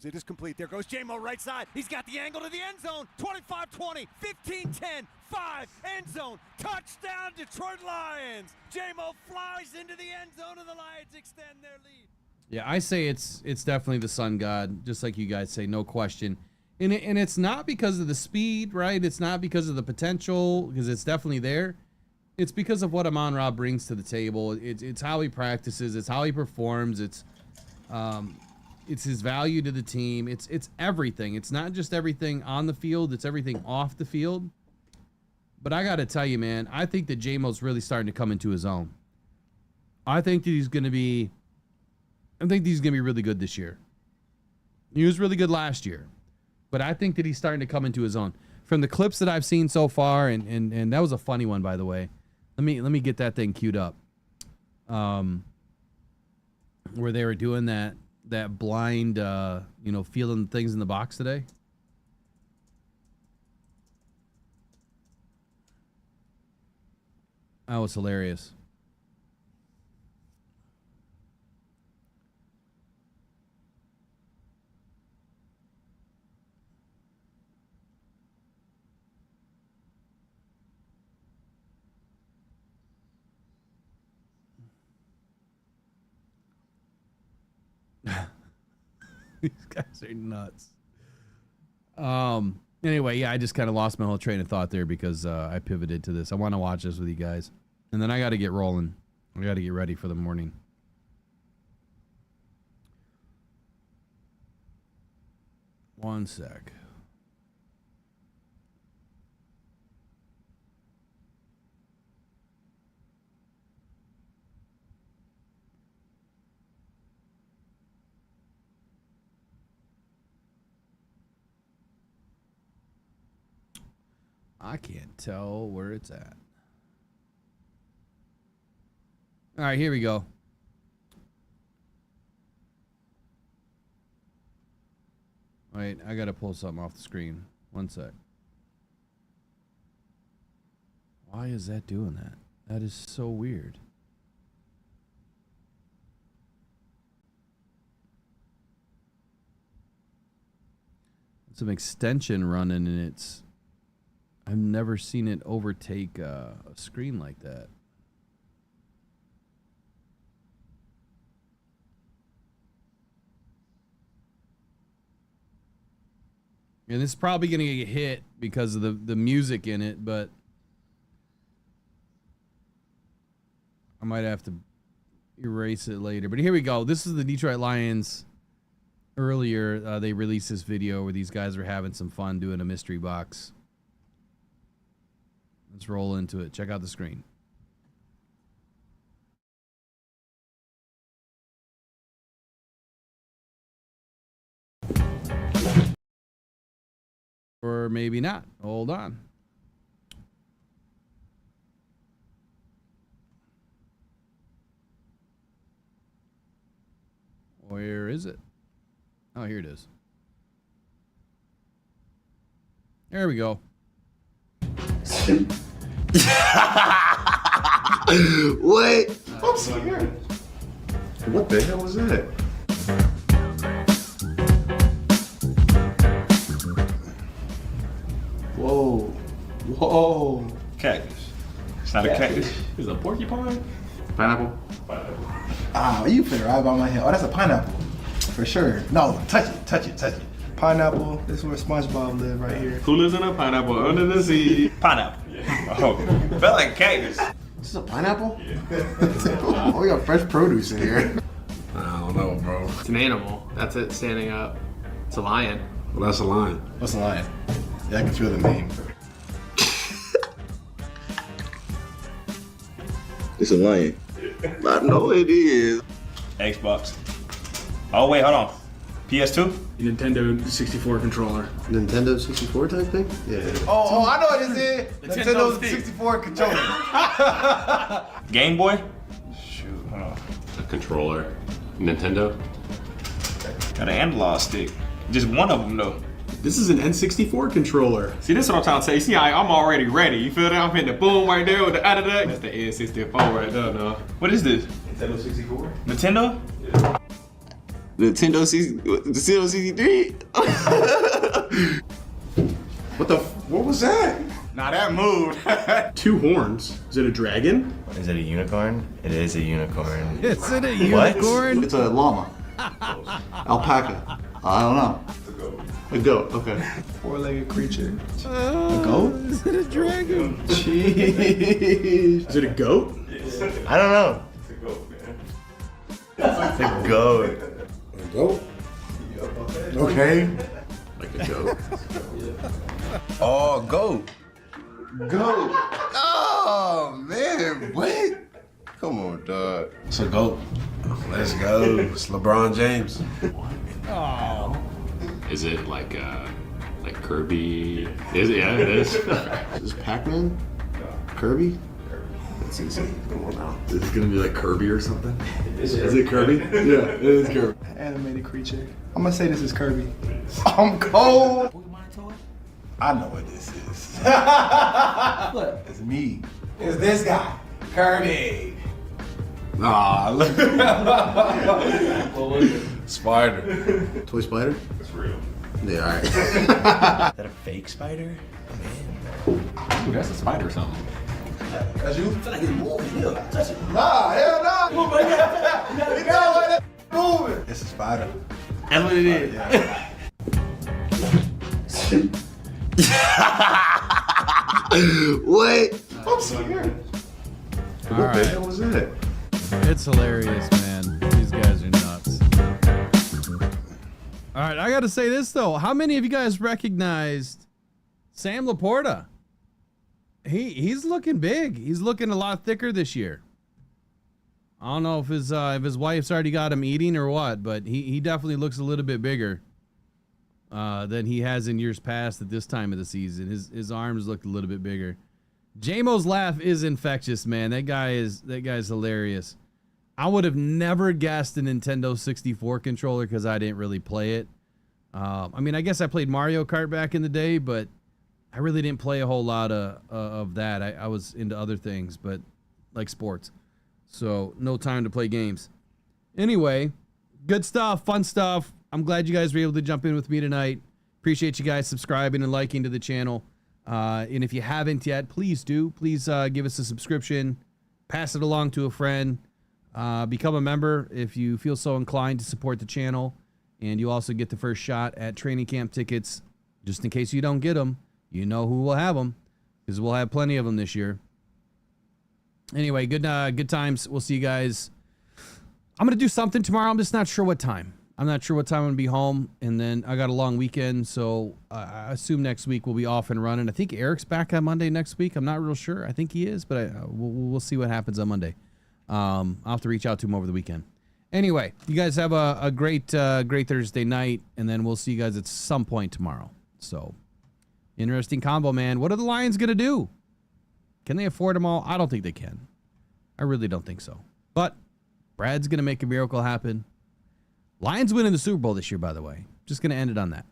It is complete. There goes J-Mo right side. He's got the angle to the end zone. 25-20, 15-10, 5, end zone. Touchdown, Detroit Lions. J-Mo flies into the end zone and the Lions extend their lead. Yeah, I say it's definitely the Sun God, just like you guys say, no question. And it's not because of the speed, right? It's not because of the potential, because it's definitely there. It's because of what Amon-Ra brings to the table. It's how he practices. It's how he performs. It's his value to the team. It's everything. It's not just everything on the field. It's everything off the field. But I got to tell you, man, I think that J-Mo's really starting to come into his own. I think that he's going to be really good this year. He was really good last year. But I think that he's starting to come into his own. From the clips that I've seen so far, and that was a funny one, by the way. Let me get that thing queued up. Where they were doing that blind, feeling things in the box today. That was hilarious. These guys are nuts. Anyway, yeah, I just kind of lost my whole train of thought there because I pivoted to this. I want to watch this with you guys. And then I got to get rolling. I got to get ready for the morning. One sec. I can't tell where it's at. All right, here we go. Wait, I gotta pull something off the screen. One sec. Why is that doing that? That is so weird. Some extension running and it's... I've never seen it overtake a screen like that. And it's probably going to get hit because of the music in it, but I might have to erase it later. But here we go. This is the Detroit Lions. Earlier, they released this video where these guys are having some fun doing a mystery box. Let's roll into it. Check out the screen. Or maybe not. Hold on. Where is it? Oh, here it is. There we go. What? I'm scared. What the hell was that? Whoa. Whoa. Cactus. It's not a cactus. Is it a porcupine? Pineapple? Ah, you put it right by my head. Oh, that's a pineapple. For sure. No, touch it, touch it, touch it. Pineapple. This is where SpongeBob live right here. Who lives in a pineapple under the sea? Pineapple. Oh, felt like cactus. This is a pineapple? Oh, we got fresh produce in here. I don't know, bro. It's an animal. That's it, standing up. It's a lion. Well, that's a lion. What's a lion? Yeah, I can feel the name. It's a lion. I know it is. Xbox. Oh, wait, hold on. PS2? Nintendo 64 controller. Nintendo 64 type thing? Yeah. Oh, I know what this is. Nintendo 64 controller. Game Boy? Shoot, hold on. A controller. Nintendo. Got an analog stick. Just one of them, though. This is an N64 controller. See, this is what I'm trying to say. See, I'm already ready. You feel that? I'm hitting the boom right there with the out of that. That's the N64 right there, no. What is this? Nintendo 64? Nintendo? Nintendo 63? What was that? Nah, that moved. 2 horns. Is it a dragon? Is it a unicorn? It is a unicorn. Is it a unicorn? It's a llama. Alpaca. I don't know. A goat, okay. 4-legged creature. A goat? Is it a dragon? Jeez. Is it a goat? I don't know. It's a goat. A goat? Okay. Like a goat. Oh, goat. Goat. Oh, man. What? Come on, dog. It's a goat. Let's go. It's LeBron James. Oh. Is it like Kirby? Is it? Yeah, it is. Is this Pac-Man? Kirby? That's easy. Come on now. Is it gonna be like Kirby or something? Is it Kirby? Yeah, it is Kirby. Animated creature. I'm gonna say this is Kirby. I'm cold. I know what this is. What? It's me. It's this guy. Kirby. Nah, look. What was it? Spider. Toy Spider? It's real. Yeah, alright. Is that a fake spider? Ooh, that's a spider or something. That's you? I feel like it's moving. Yeah, touch it. Nah, hell nah. Move right now. You got it. Moving. It's a spider. That's what it is. What? I'm scared. What the hell was that? It's hilarious, man. These guys are nuts. All right, I got to say this, though. How many of you guys recognized Sam Laporta? He's looking big. He's looking a lot thicker this year. I don't know if his wife's already got him eating or what, but he definitely looks a little bit bigger. than he has in years past at this time of the season. His arms looked a little bit bigger. J-Mo's laugh is infectious, man. That guy's hilarious. I would have never guessed a Nintendo 64 controller because I didn't really play it. I mean, I guess I played Mario Kart back in the day, but I really didn't play a whole lot of that. I was into other things, but like sports. So no time to play games. Anyway, good stuff, fun stuff. I'm glad you guys were able to jump in with me tonight. Appreciate you guys subscribing and liking to the channel. And if you haven't yet, please do. Please give us a subscription. Pass it along to a friend. Become a member if you feel so inclined to support the channel. And you also get the first shot at training camp tickets. Just in case you don't get them, you know who will have them. Because we'll have plenty of them this year. Anyway, good times. We'll see you guys. I'm going to do something tomorrow. I'm just not sure what time. I'm not sure what time I'm going to be home. And then I got a long weekend. So I assume next week we'll be off and running. I think Eric's back on Monday next week. I'm not real sure. I think he is. But we'll see what happens on Monday. I'll have to reach out to him over the weekend. Anyway, you guys have a great Thursday night. And then we'll see you guys at some point tomorrow. So, interesting combo, man. What are the Lions going to do? Can they afford them all? I don't think they can. I really don't think so. But Brad's going to make a miracle happen. Lions winning the Super Bowl this year, by the way. Just going to end it on that.